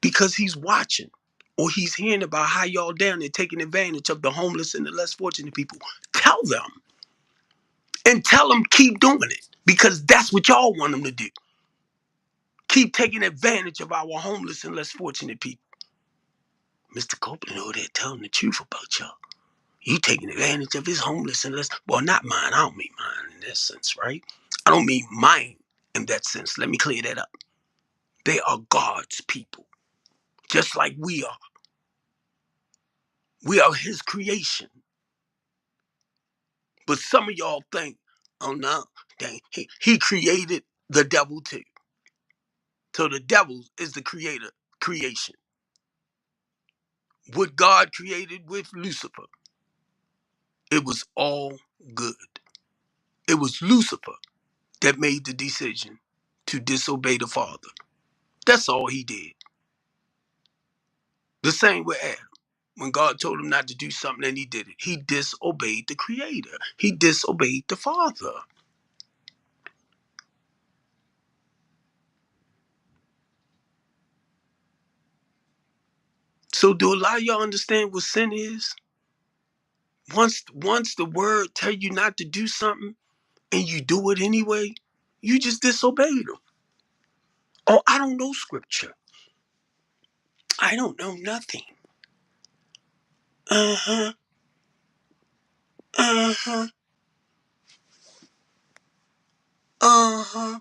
Because he's watching or he's hearing about how y'all down there taking advantage of the homeless and the less fortunate people. Tell them. And tell them keep doing it. Because that's what y'all want them to do. Keep taking advantage of our homeless and less fortunate people. Mr. Copeland over there telling the truth about y'all. You taking advantage of his homeless and less. Well, not mine. I don't mean mine in that sense, right? I don't mean mine in that sense. Let me clear that up. They are God's people, just like we are. We are his creation. But some of y'all think, oh no, dang, he created the devil too. So the devil is the creation. What God created with Lucifer, it was all good. It was Lucifer that made the decision to disobey the Father. That's all he did. The same with Adam. When God told him not to do something and he did it, he disobeyed the Creator. He disobeyed the Father. So do a lot of y'all understand what sin is? Once the word tell you not to do something and you do it anyway, you just disobeyed them. Oh, I don't know scripture. I don't know nothing. Uh-huh. Uh-huh. Uh-huh.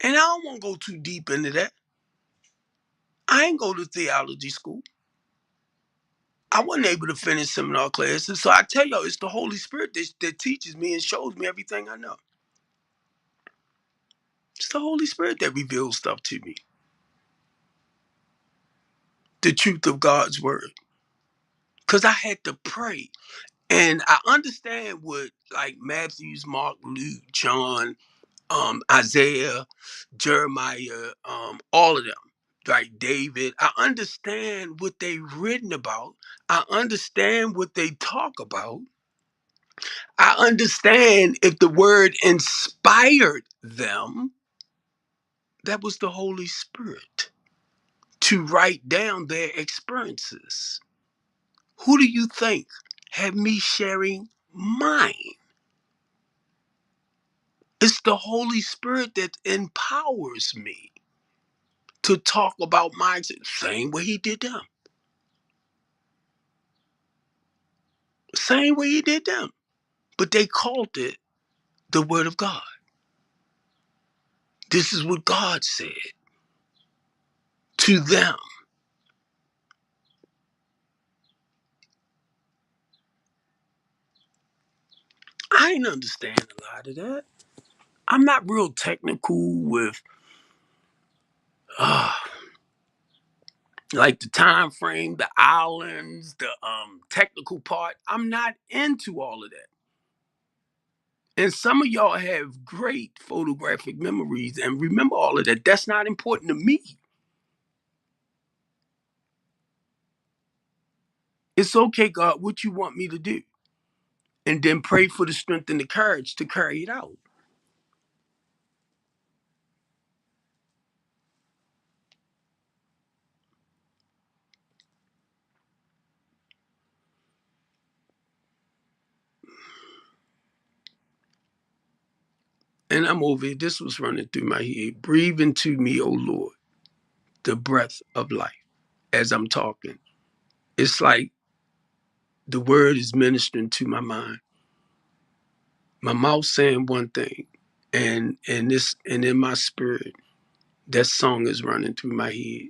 And I don't want to go too deep into that. I ain't go to theology school. I wasn't able to finish seminar classes. So I tell y'all, it's the Holy Spirit that teaches me and shows me everything I know. It's the Holy Spirit that reveals stuff to me. The truth of God's word. Because I had to pray. And I understand what like Matthews, Mark, Luke, John, Isaiah, Jeremiah, all of them, like David. I understand what they written about. I understand what they talk about. I understand if the word inspired them, that was the Holy Spirit to write down their experiences. Who do you think had me sharing mine? It's the Holy Spirit that empowers me to talk about mine, same way he did them. Same way he did them. But they called it the word of God. This is what God said to them. I ain't understand a lot of that. I'm not real technical with uh like the time frame, the islands, the technical part. I'm not into all of that. And some of y'all have great photographic memories and remember all of that. That's not important to me. It's okay, God, what you want me to do. And then pray for the strength and the courage to carry it out. And I'm over it. This was running through my head. Breathe into me, O Lord, the breath of life as I'm talking. It's like the word is ministering to my mind. My mouth saying one thing, and in my spirit, that song is running through my head.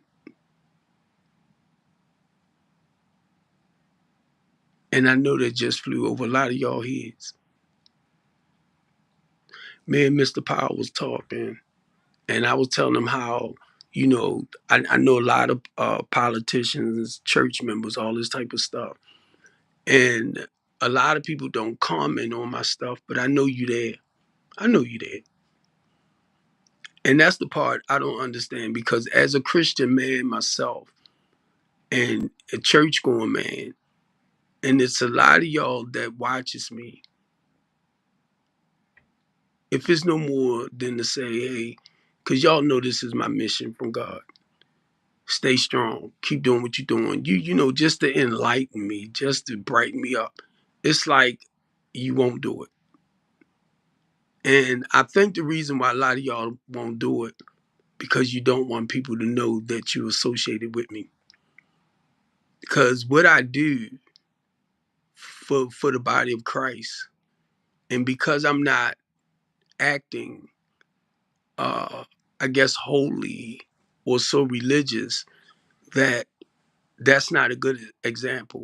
And I know that just flew over a lot of y'all heads. Me and Mr. Powell was talking, and I was telling him how, I know a lot of politicians, church members, all this type of stuff. And a lot of people don't comment on my stuff, but I know you there. I know you there. And that's the part I don't understand because as a Christian man myself and a church going man, and it's a lot of y'all that watches me, if it's no more than to say, hey, because y'all know this is my mission from God. Stay strong. Keep doing what you're doing. Just to enlighten me, just to brighten me up. It's like you won't do it. And I think the reason why a lot of y'all won't do it because you don't want people to know that you're associated with me. Because what I do for the body of Christ, and because I'm not acting, uh, I guess, holy or so religious, that's not a good example.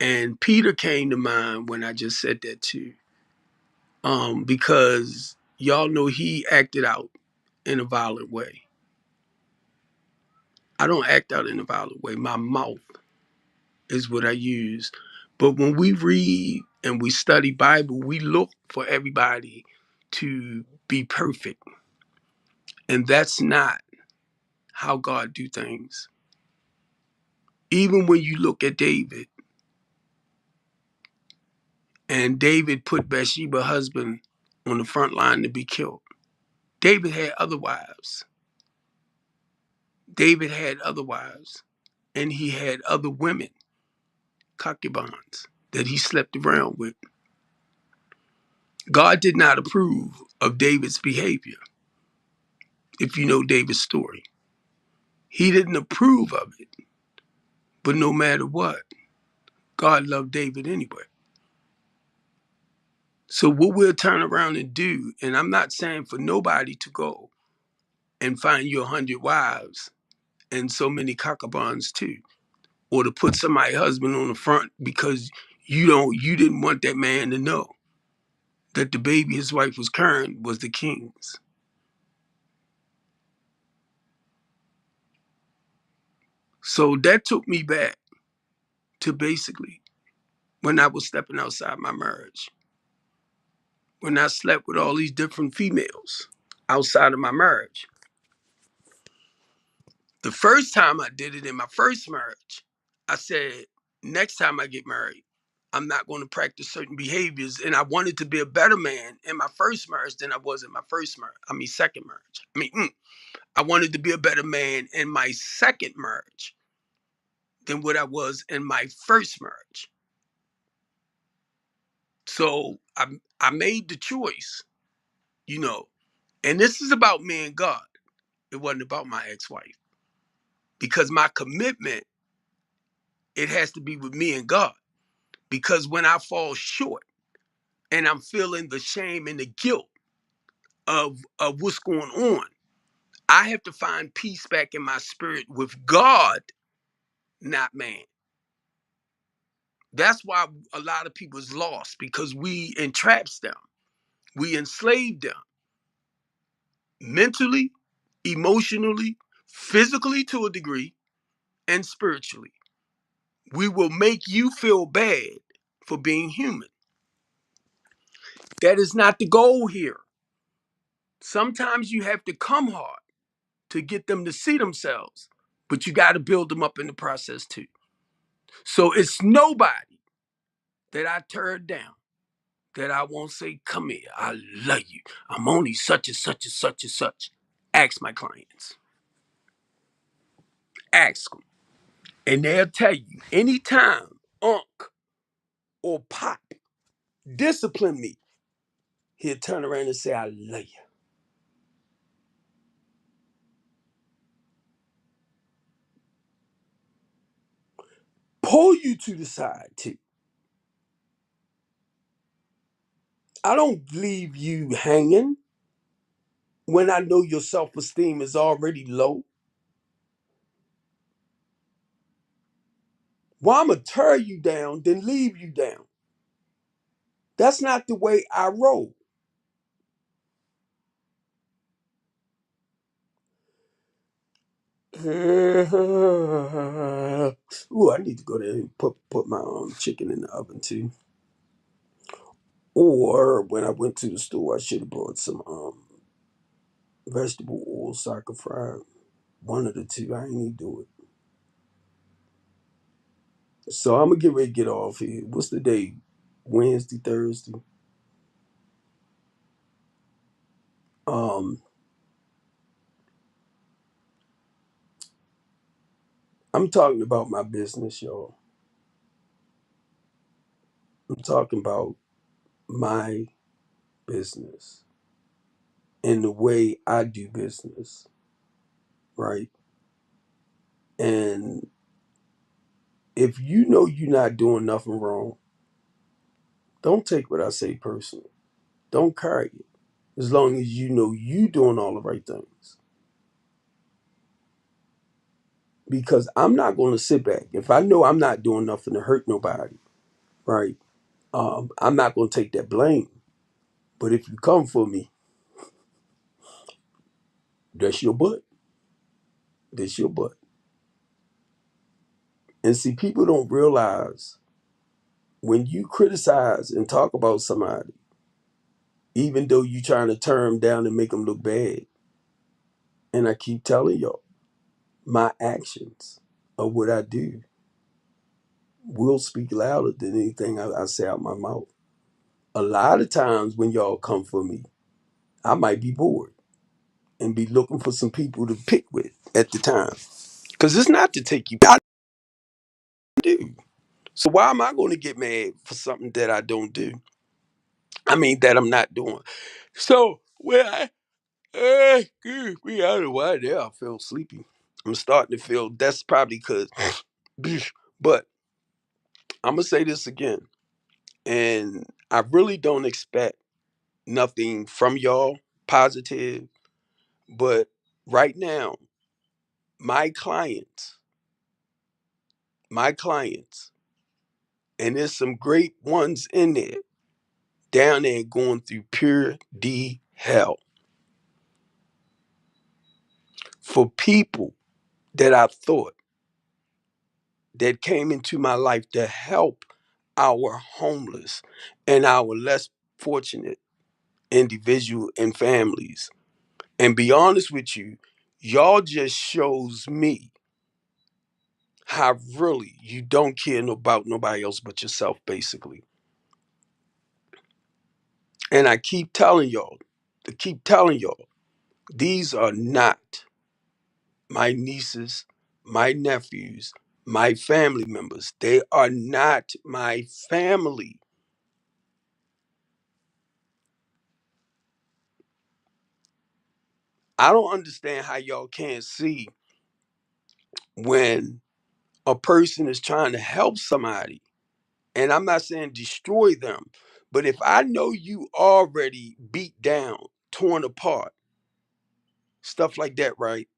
And Peter came to mind when I just said that too, because y'all know he acted out in a violent way. I don't act out in a violent way. My mouth is what I use. But when we read and we study Bible, we look for everybody to be perfect. And that's not how God do things. Even when you look at David, and David put Bathsheba's husband on the front line to be killed. David had other wives. David had other wives. And he had other women, concubines, that he slept around with. God did not approve of David's behavior, if you know David's story. He didn't approve of it. But no matter what, God loved David anyway. So what we'll turn around and do, and I'm not saying for nobody to go and find you 100 wives and so many concubines too, or to put somebody's husband on the front because you didn't want that man to know that the baby his wife was carrying was the king's. So that took me back to basically when I was stepping outside my marriage, when I slept with all these different females outside of my marriage. The first time I did it in my first marriage, I said, next time I get married, I'm not going to practice certain behaviors. And I wanted to be a better man in my first marriage than I was in my second marriage. I wanted to be a better man in my second marriage than what I was in my first marriage. So I made the choice, you know, and this is about me and God. It wasn't about my ex-wife because my commitment, it has to be with me and God. Because when I fall short and I'm feeling the shame and the guilt of what's going on, I have to find peace back in my spirit with God, not man. That's why a lot of people is lost, because we entraps them. We enslave them mentally, emotionally, physically to a degree, and spiritually. We will make you feel bad for being human. That is not the goal here. Sometimes you have to come hard to get them to see themselves, but you got to build them up in the process too. So it's nobody that I turn down that I won't say, come here, I love you. I'm only such and such and such and such. Ask my clients. Ask them. And they'll tell you anytime Unc or Pop discipline me, he'll turn around and say, I love you. Pull you to the side too. I don't leave you hanging when I know your self-esteem is already low. Why I'ma tear you down, then leave you down? That's not the way I roll. Ooh, I need to go there and put my chicken in the oven too. Or when I went to the store, I should have brought some vegetable oil so I could fry one of the two. I ain't need to do it. So I'm gonna get ready to get off here. What's the day? Wednesday, Thursday. Um, I'm talking about my business, y'all. I'm talking about my business and the way I do business, right? And if you know you're not doing nothing wrong, don't take what I say personal. Don't carry it. As long as you know you doing all the right things. Because I'm not going to sit back. If I know I'm not doing nothing to hurt nobody, right? I'm not going to take that blame. But if you come for me, that's your butt. That's your butt. And see, people don't realize when you criticize and talk about somebody, even though you're trying to turn them down and make them look bad, and I keep telling y'all, my actions of what I do will speak louder than anything I say out my mouth. A lot of times when y'all come for me, I might be bored and be looking for some people to pick with at the time. Because it's not to take you. I do. So why am I going to get mad for something that I don't do? I mean, that I'm not doing. So when we out of why there, I feel sleepy. I'm starting to feel that's probably because, but I'm gonna say this again, and I really don't expect nothing from y'all positive, but right now, my clients, my clients, and there's some great ones in there, down there going through pure D hell for people that I thought that came into my life to help our homeless and our less fortunate individual and families. And be honest with you, y'all just shows me how really you don't care about nobody else but yourself, basically. And I keep telling y'all, these are not my nieces, my nephews, my family members. They are not my family. I don't understand how y'all can't see when a person is trying to help somebody And I'm not saying destroy them, but if I know you already beat down, torn apart, stuff like that, right?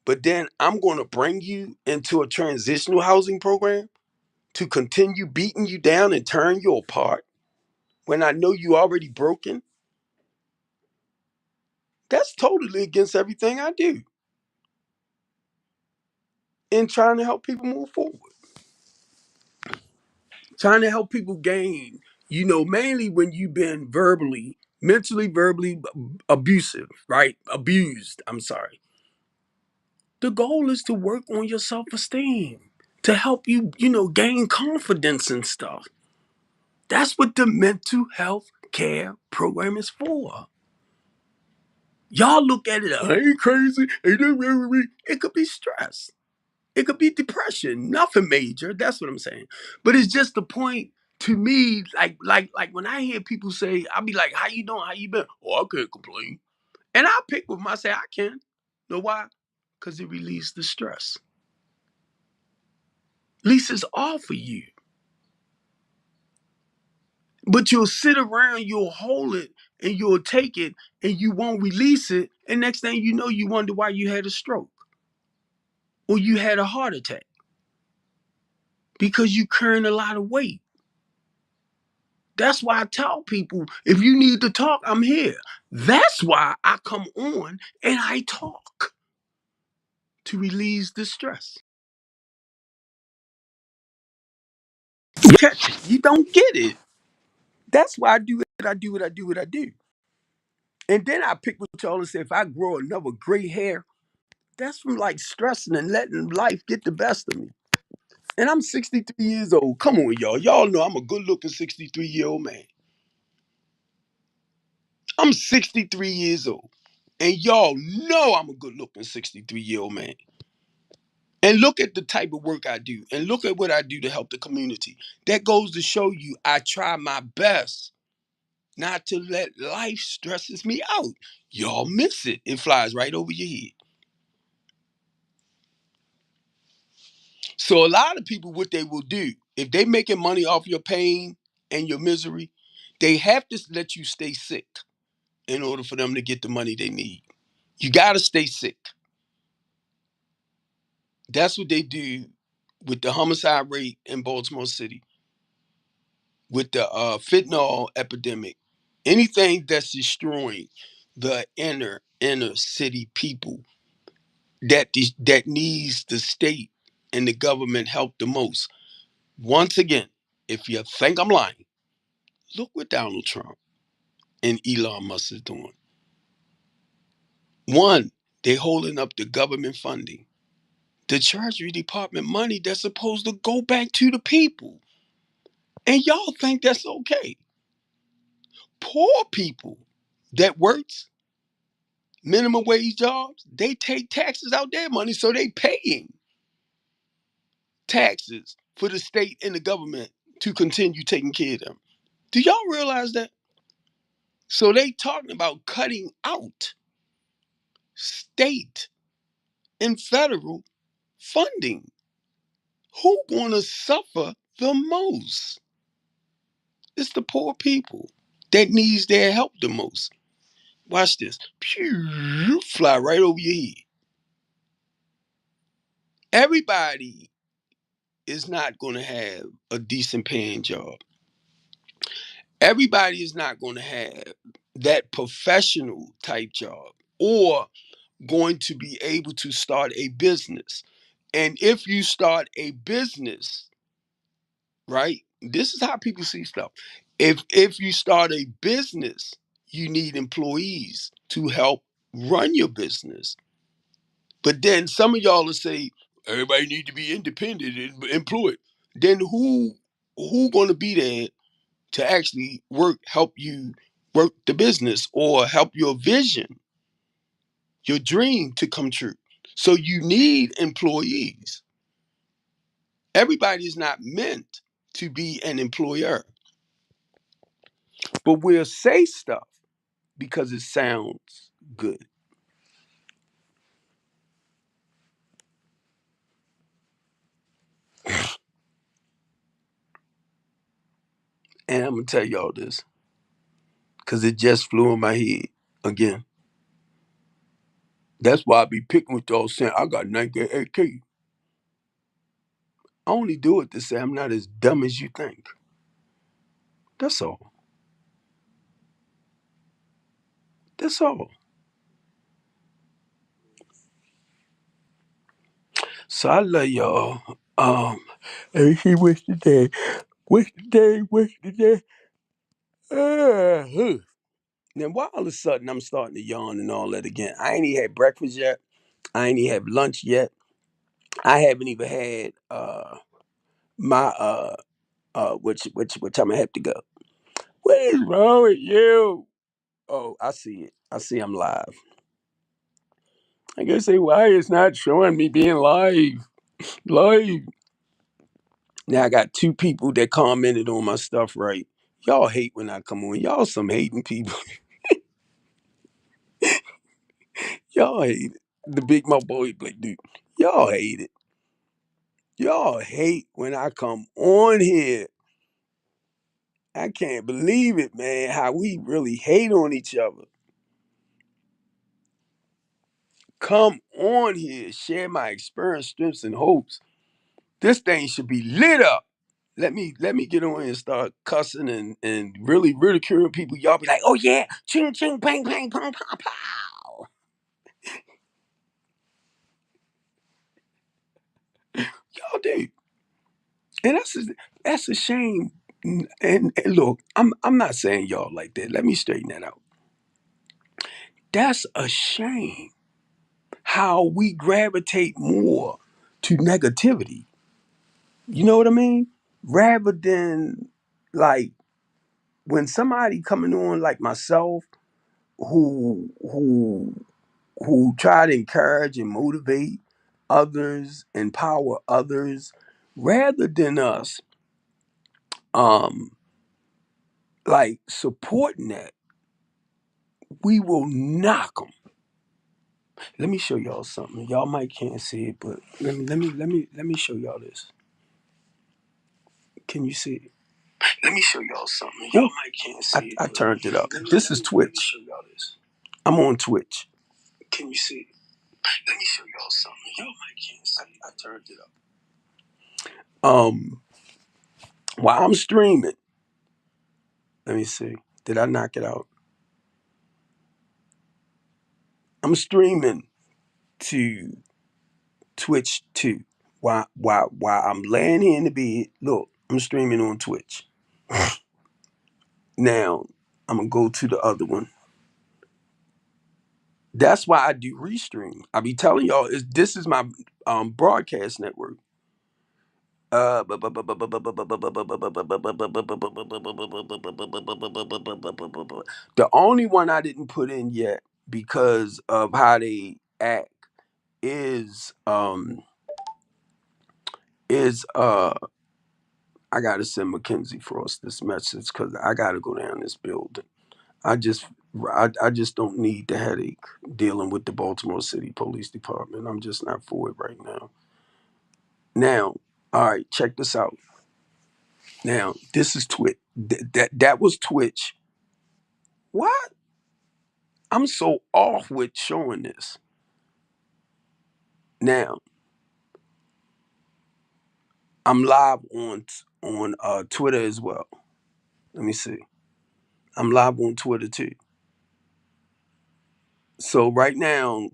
But then I'm going to bring you into a transitional housing program to continue beating you down and tearing you apart when I know you already broken. That's totally against everything I do in trying to help people move forward, trying to help people gain, mainly when you've been mentally, verbally abusive, right? Abused, I'm sorry. The goal is to work on your self esteem, to help you, gain confidence and stuff. That's what the mental health care program is for. Y'all look at it, I ain't crazy. It could be stress. It could be depression. Nothing major. That's what I'm saying. But it's just the point to me, like when I hear people say, I'll be like, how you doing? How you been? Oh, I can't complain. And I pick with them. I say, I can. Know why? Because it relieves the stress. At least it's all for you. But you'll sit around, you'll hold it, and you'll take it, and you won't release it. And next thing you know, you wonder why you had a stroke or you had a heart attack because you carrying a lot of weight. That's why I tell people, if you need to talk, I'm here. That's why I come on and I talk to release the stress. You catch it. You don't get it. That's why I do what I do, what I do, what I do. And then I pick with y'all and say, if I grow another gray hair, that's from like stressing and letting life get the best of me. And I'm 63 years old. Come on, y'all. Y'all know I'm a good looking 63-year-old man. I'm 63 years old. And y'all know I'm a good looking 63-year-old man. And look at the type of work I do. And look at what I do to help the community. That goes to show you I try my best not to let life stresses me out. Y'all miss it. It flies right over your head. So a lot of people, what they will do, if they making money off your pain and your misery, they have to let you stay sick in order for them to get the money they need. You got to stay sick. That's what they do with the homicide rate in Baltimore City, with the fentanyl epidemic, anything that's destroying the inner city people that needs the state and the government help the most. Once again, if you think I'm lying, look what Donald Trump and Elon Musk is doing. One, they holding up the government funding, the Treasury Department money that's supposed to go back to the people. And y'all think that's okay. Poor people that works minimum wage jobs, they take taxes out their money, so they paying taxes for the state and the government to continue taking care of them. Do y'all realize that? So they talking about cutting out state and federal funding. Who gonna suffer the most? It's the poor people that needs their help the most. Watch this. Pew, fly right over your head. Everybody is not going to have a decent paying job. Everybody is not going to have that professional type job or going to be able to start a business. And if you start a business, right? This is how people see stuff. If you start a business, you need employees to help run your business. But then some of y'all will say everybody need to be independent and employed. Then who gonna be there to actually help you work the business or help your vision, your dream to come true? So you need employees. Everybody is not meant to be an employer, but we'll say stuff because it sounds good. And I'm gonna tell y'all this, because it just flew in my head again. That's why I be picking with y'all saying I got 98 AK. I only do it to say I'm not as dumb as you think. That's all. That's all. So I love y'all. And see what's the day? What's the day? What's the day? Huh. Now, why all of a sudden I'm starting to yawn and all that again? I ain't even had breakfast yet. I ain't even had lunch yet. I haven't even had my which I'm gonna have to go. What is wrong with you? Oh, I see it. I see I'm live. I guess say why it's not showing me being live. Live. Now I got two people that commented on my stuff, right? Y'all hate when I come on. Y'all some hating people. Y'all hate it. The big my boy Blake dude. Y'all hate it. Y'all hate when I come on here. I can't believe it, man. How we really hate on each other. Come on here, share my experience, strengths, and hopes. This thing should be lit up. Let me get on and start cussing and really ridiculing people. Y'all be like, oh yeah, ching ching bang bang pong pow pow. Y'all do. And that's a shame. And look, I'm not saying y'all like that. Let me straighten that out. That's a shame how we gravitate more to negativity. You know what I mean? Rather than like when somebody coming on like myself who try to encourage and motivate others, empower others, rather than us um like supporting that, we will knock them. Let me show y'all something. Y'all might can't see it, but let me show y'all this. Can you see it? Let me show y'all something. Y'all might can't see it. I turned it up. This is Twitch. Let me show y'all this. I'm on Twitch. Can you see it? Let me show y'all something. Y'all might can't see it. I turned it up. While I'm streaming, let me see. Did I knock it out? I'm streaming to Twitch too. While I'm laying here in the bed, look, I'm streaming on Twitch. Now, I'm gonna go to the other one. That's why I do restream. I be telling y'all, this is my broadcast network. The only one I didn't put in yet because of how they act is I gotta send Mackenzie Frost this message because I gotta go down this building. I just I just don't need the headache dealing with the Baltimore City Police Department. I'm just not for it right now. Now, all right, check this out. Now, this is Twitch. That was Twitch. What? I'm so off with showing this. Now, I'm live on Twitter as well. Let me see. I'm live on Twitter too. So right now,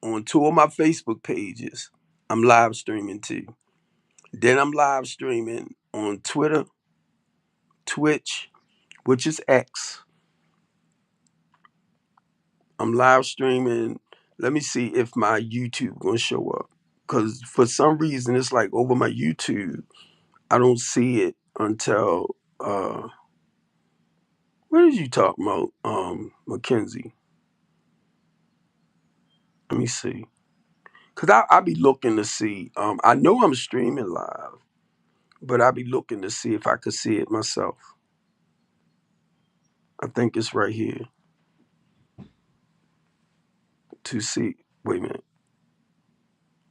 on two of my Facebook pages, I'm live streaming too. Then I'm live streaming on Twitter, Twitch, which is X. I'm live streaming. Let me see if my YouTube gonna show up. Cause for some reason it's like over my YouTube, I don't see it until what did you talk about? Mackenzie. Let me see. Cause I be looking to see. I know I'm streaming live, but I be looking to see if I could see it myself. I think it's right here to see. Wait a minute.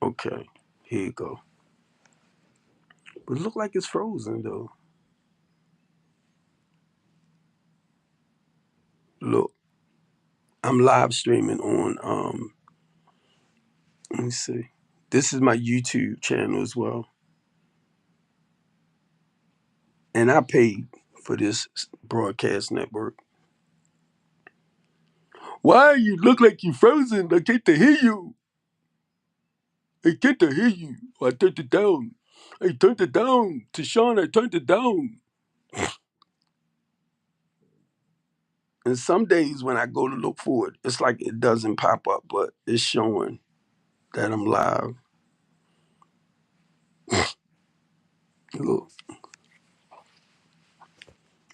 Okay, here you go. But it look like it's frozen though. Look, I'm live streaming on let me see. This is my YouTube channel as well. And I paid for this broadcast network. Why you look like you frozen? I can't to hear you. I can't to hear you. I turned it down. I turned it down. To Sean, I turned it down. And some days when I go to look for it, it's like it doesn't pop up, but it's showing that I'm live. Look.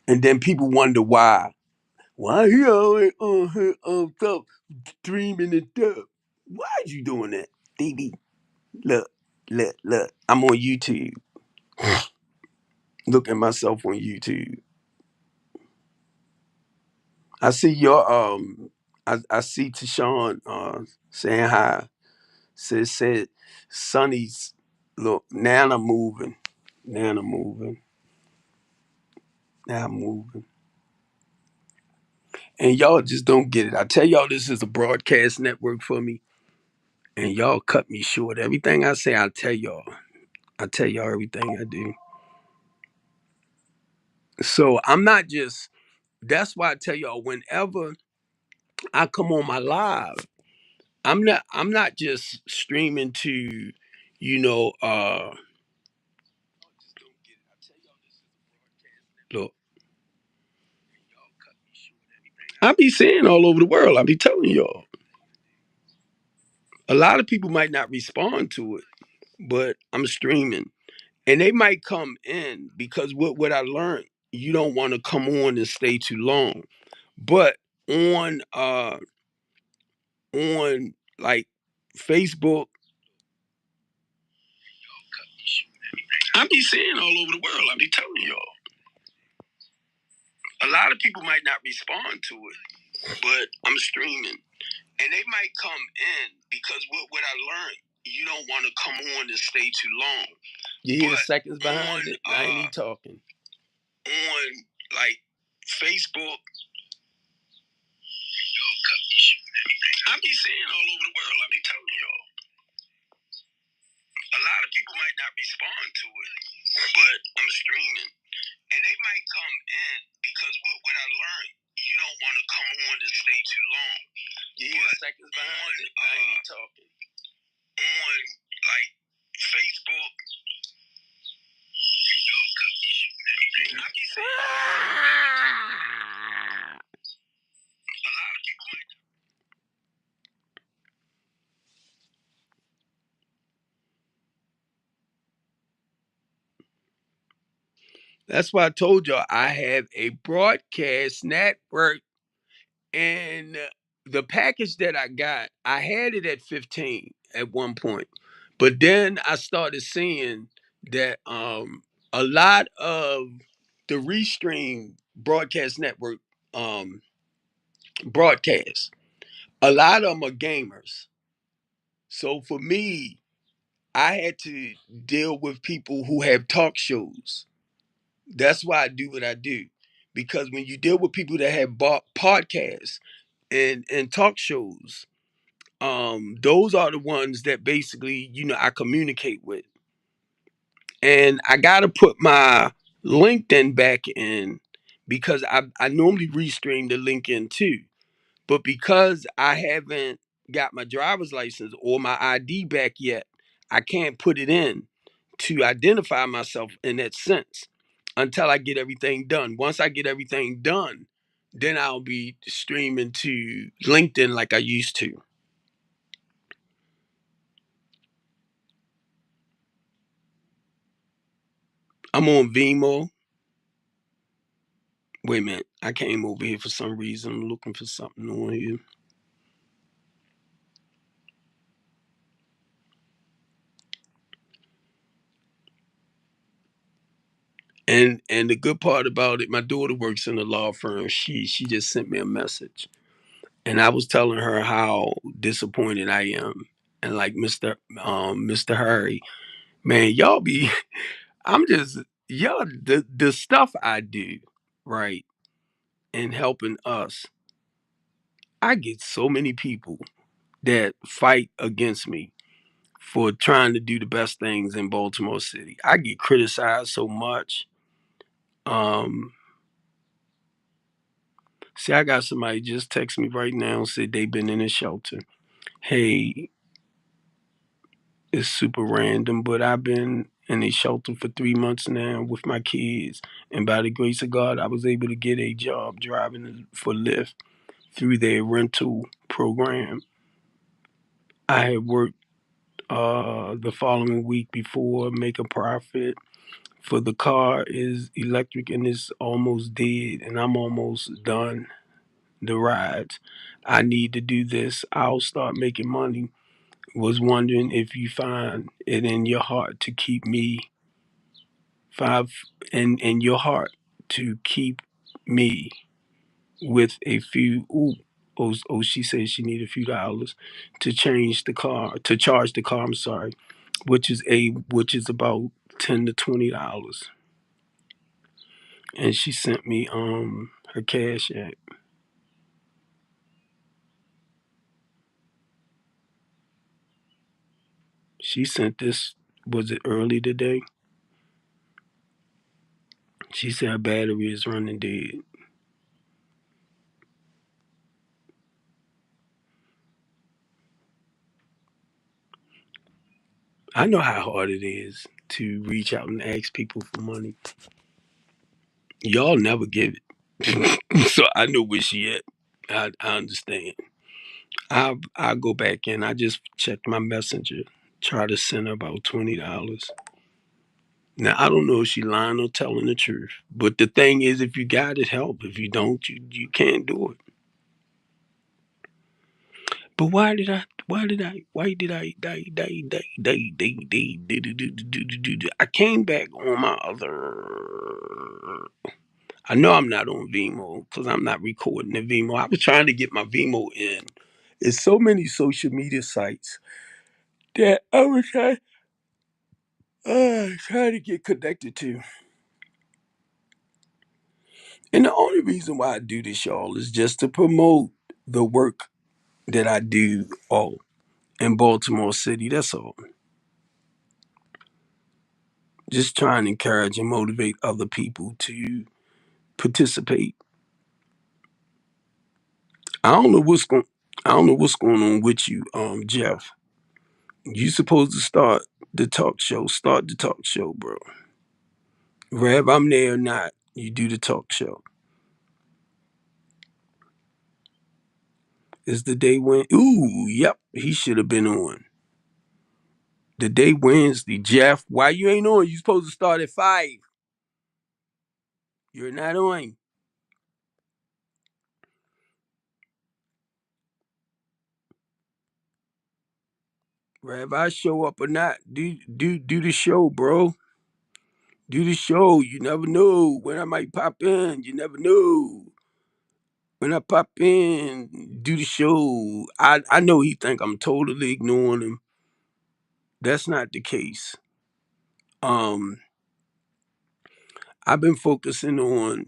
And then people wonder why. Why he always on her top streaming and stuff? Why are you doing that, baby? Look, look. I'm on YouTube. Look at myself on YouTube. I see your I see Tashawn saying hi. Said Sonny's look, now I'm moving. Now I'm moving. Now I'm moving. And y'all just don't get it. I tell y'all this is a broadcast network for me. And y'all cut me short. Everything I say, I tell y'all. I tell y'all everything I do. So I'm not just that's why I tell y'all whenever I come on my live, I'm not just streaming to, you know, look, I be saying all over the world. I be telling y'all. A lot of people might not respond to it, but I'm streaming. And they might come in because what I learned, you don't want to come on and stay too long. But on like Facebook, I be saying all over the world. I be telling y'all. A lot of people might not respond to it, but I'm streaming. And they might come in because what I learned, you don't want to come on and stay too long. You hear the seconds behind it? I ain't even talking. On like Facebook, I be saying all over the world. I be telling y'all. A lot of people might not respond to it, but I'm streaming. And they might come in because what I learned, you don't want to come on and stay too long. You hear the seconds behind it? I ain't even talking. On like Facebook, I be saying a lot of people might. That's why I told y'all I have a broadcast network, and the package that I got, I had it at 15 at one point, but then I started seeing that a lot of the Restream broadcast network um, broadcasts, a lot of them are gamers. So for me, I had to deal with people who have talk shows. That's why I do what I do. Because when you deal with people that have podcasts and talk shows, those are the ones that basically, I communicate with. And I gotta put my LinkedIn back in because I normally restream the LinkedIn too. But because I haven't got my driver's license or my ID back yet, I can't put it in to identify myself in that sense until I get everything done. Once I get everything done, then I'll be streaming to LinkedIn like I used to. I'm on Vimo. Wait a minute. I came over here for some reason. I'm looking for something on here. And the good part about it, my daughter works in a law firm. She just sent me a message. And I was telling her how disappointed I am. And like Mr. Harry, man, y'all be I'm just y'all the stuff I do, right, and helping us. I get so many people that fight against me for trying to do the best things in Baltimore City. I get criticized so much. Um, See, I got somebody just text me right now and said they've been in a shelter. Hey, it's super random, but I've been in a shelter for 3 months now with my kids. And by the grace of God, I was able to get a job driving for Lyft through their rental program. I had worked the following week before, make a profit. For the car is electric and it's almost dead, and I'm almost done the rides. I need to do this. I'll start making money. Was wondering if you find it in your heart to keep me five in your heart to keep me with a few she says she need a few dollars to change the car to charge the car, I'm sorry, which is about $10 to $20. And she sent me her cash app. She sent this, was it early today? She said her battery is running dead. I know how hard it is to reach out and ask people for money. Y'all never give it. So I know where she at. I understand. I go back in. I just checked my messenger. Try to send her about $20. Now I don't know if she lying or telling the truth. But the thing is, if you got it, help. If you don't, you can't do it. But I came back on my other. I know I'm not on Vimo because I'm not recording the Vimo. I was trying to get my Vimo in. There's so many social media sites that I was trying to get connected to. And the only reason why I do this, y'all, is just to promote the work that I do in Baltimore City. That's all. Just trying to encourage and motivate other people to participate. I don't know what's going. I don't know what's going on with you, Jeff. You supposed to start the talk show. Start the talk show, bro. Wherever I'm there or not, you do the talk show. It's the day when. Ooh, yep, he should have been on. The day Wednesday, Jeff. Why you ain't on? You supposed to start at 5. You're not on. Wherever I show up or not, do the show, bro. Do the show. You never know when I might pop in. You never know. When I pop in, do the show. I know he think I'm totally ignoring him. That's not the case. Um, I've been focusing on,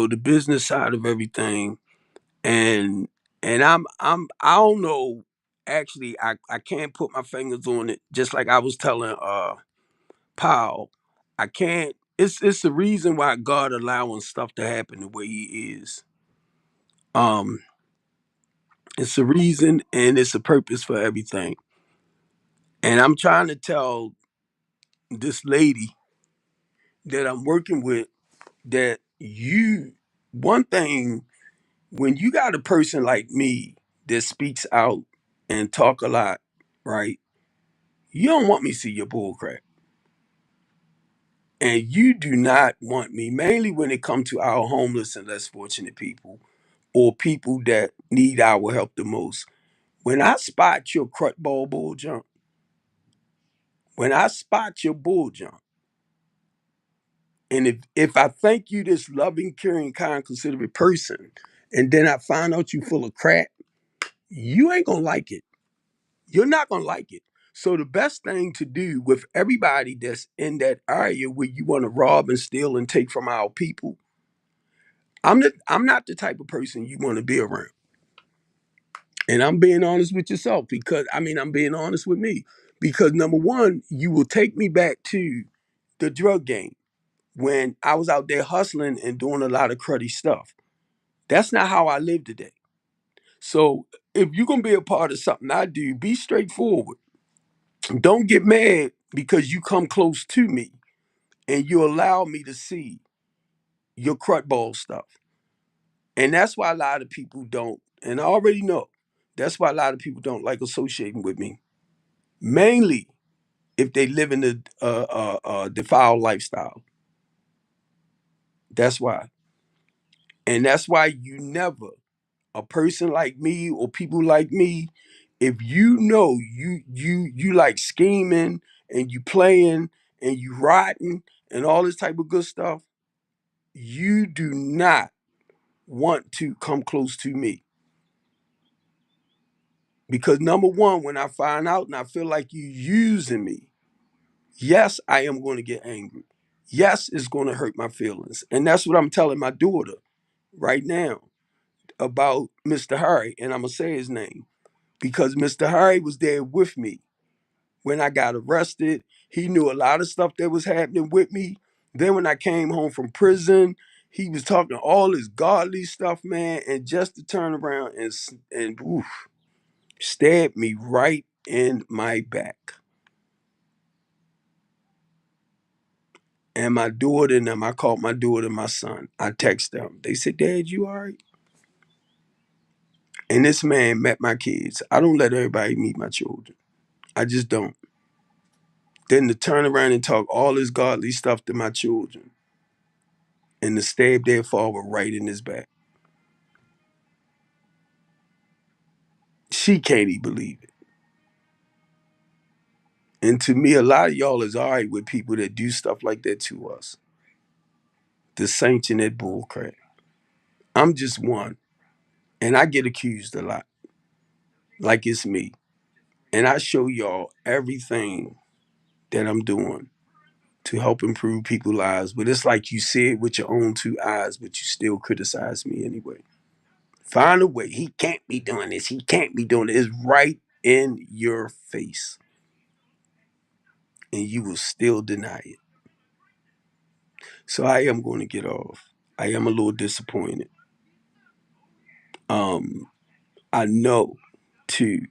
the business side of everything, and I don't know. Actually, I can't put my fingers on it. Just like I was telling Paul, I can't. It's the reason why God allowing stuff to happen the way He is. Um, it's a reason and it's a purpose for everything. And I'm trying to tell this lady that I'm working with that one thing, when you got a person like me that speaks out and talk a lot, right? You don't want me to see your bull crap. And you do not want me, mainly when it comes to our homeless and less fortunate people or people that need our help the most. When I spot your crut ball bull jump, when I spot your bull jump, and if I think you this loving, caring, kind, considerate person, and then I find out you full of crap, you ain't gonna like it. You're not gonna like it. So the best thing to do with everybody that's in that area where you want to rob and steal and take from our people, I'm not the type of person you want to be around. And I'm being honest with yourself because I'm being honest with me because number one, you will take me back to the drug game when I was out there hustling and doing a lot of cruddy stuff. That's not how I live today. So if you're gonna be a part of something I do, be straightforward. Don't get mad because you come close to me and you allow me to see your crut ball stuff. And that's why a lot of people don't, and I already know, that's why a lot of people don't like associating with me. Mainly if they live in the defiled lifestyle. That's why. And that's why you never, a person like me or people like me, if you know you like scheming and you playing and you rotting and all this type of good stuff, you do not want to come close to me. Because number one, when I find out and I feel like you using me, yes, I am going to get angry. Yes, it's going to hurt my feelings. And that's what I'm telling my daughter right now about Mr. Harry. And I'm going to say his name because Mr. Harry was there with me when I got arrested. He knew a lot of stuff that was happening with me. Then when I came home from prison, he was talking all this godly stuff, man. And just to turn around and oof, stabbed me right in my back. And my daughter and them, I called my daughter and my son. I text them. They said, Dad, you all right? And this man met my kids. I don't let everybody meet my children. I just don't. Then to turn around and talk all this godly stuff to my children and to stab their father right in his back. She can't even believe it. And to me, a lot of y'all is all right with people that do stuff like that to us. The saints in that bull crap. I'm just one. And I get accused a lot. Like it's me. And I show y'all everything that I'm doing to help improve people's lives. But it's like you see it with your own two eyes, but you still criticize me anyway. Find a way. He can't be doing this. He can't be doing it. It's right in your face. And you will still deny it. So I am going to get off. I am a little disappointed. Um, I know too,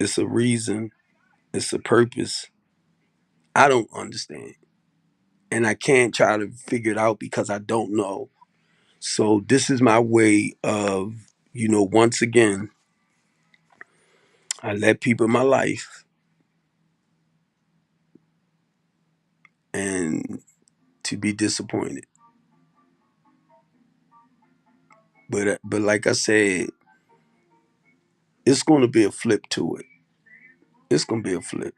it's a reason, it's a purpose. I don't understand. And I can't try to figure it out because I don't know. So this is my way of, once again, I let people in my life and to be disappointed. But like I said, it's going to be a flip to it. It's going to be a flip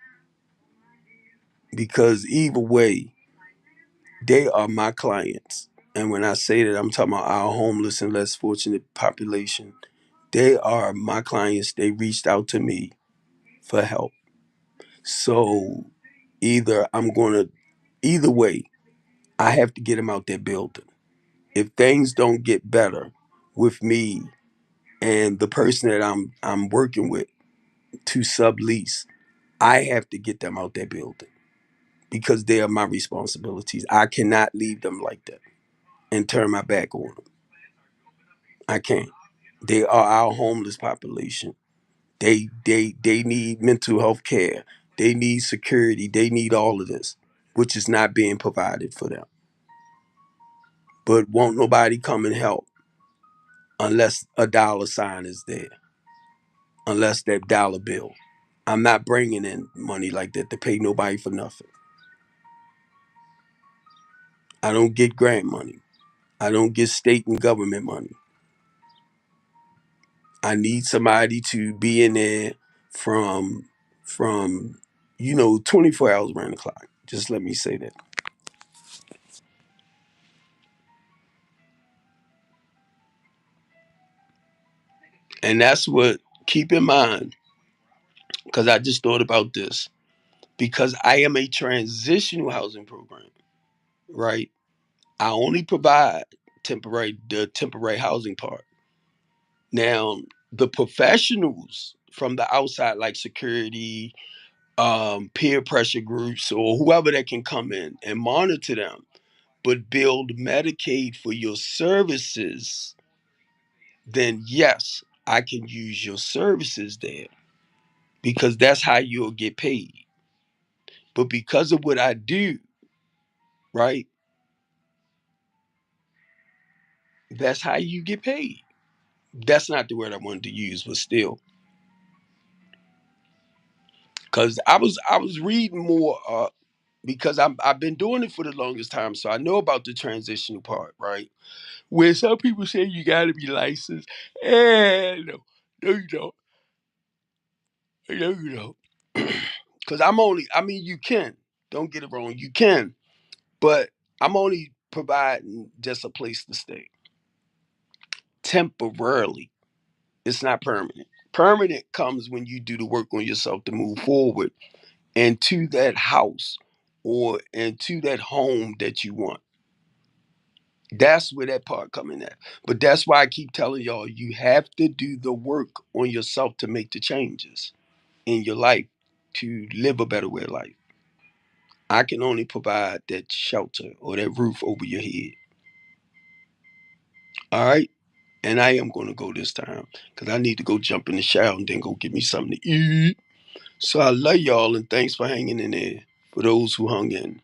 because either way, they are my clients. And when I say that, I'm talking about our homeless and less fortunate population. They are my clients. They reached out to me for help. So either way, I have to get them out that building. If things don't get better with me and the person that I'm working with to sublease, I have to get them out that building because they are my responsibilities. I cannot leave them like that and turn my back on them. I can't. They are our homeless population. They need mental health care. They need security. They need all of this, which is not being provided for them. But won't nobody come and help unless a dollar sign is there, unless that dollar bill. I'm not bringing in money like that to pay nobody for nothing. I don't get grant money. I don't get state and government money. I need somebody to be in there from from 24 hours around the clock. Just let me say that. And that's what keep in mind, because I just thought about this. Because I am a transitional housing program, right? I only provide the temporary housing part. Now, the professionals from the outside, like security, peer pressure groups, or whoever that can come in and monitor them, but build Medicaid for your services, then yes, I can use your services there because that's how you'll get paid. But because of what I do, right, that's how you get paid. That's not the word I wanted to use, but still, because I was reading more because I've been doing it for the longest time, so I know about the transitional part, right? Where some people say you got to be licensed, and no, no, you don't, no, you don't, because I mean, you can. Don't get it wrong, you can, but I'm only providing just a place to stay temporarily. It's not permanent. Permanent comes when you do the work on yourself to move forward into that house or into that home that you want. That's where that part coming at. But that's why I keep telling y'all you have to do the work on yourself to make the changes in your life to live a better way of life. I can only provide that shelter or that roof over your head. All right. And I am going to go this time because I need to go jump in the shower and then go get me something to eat. So I love y'all and thanks for hanging in there for those who hung in.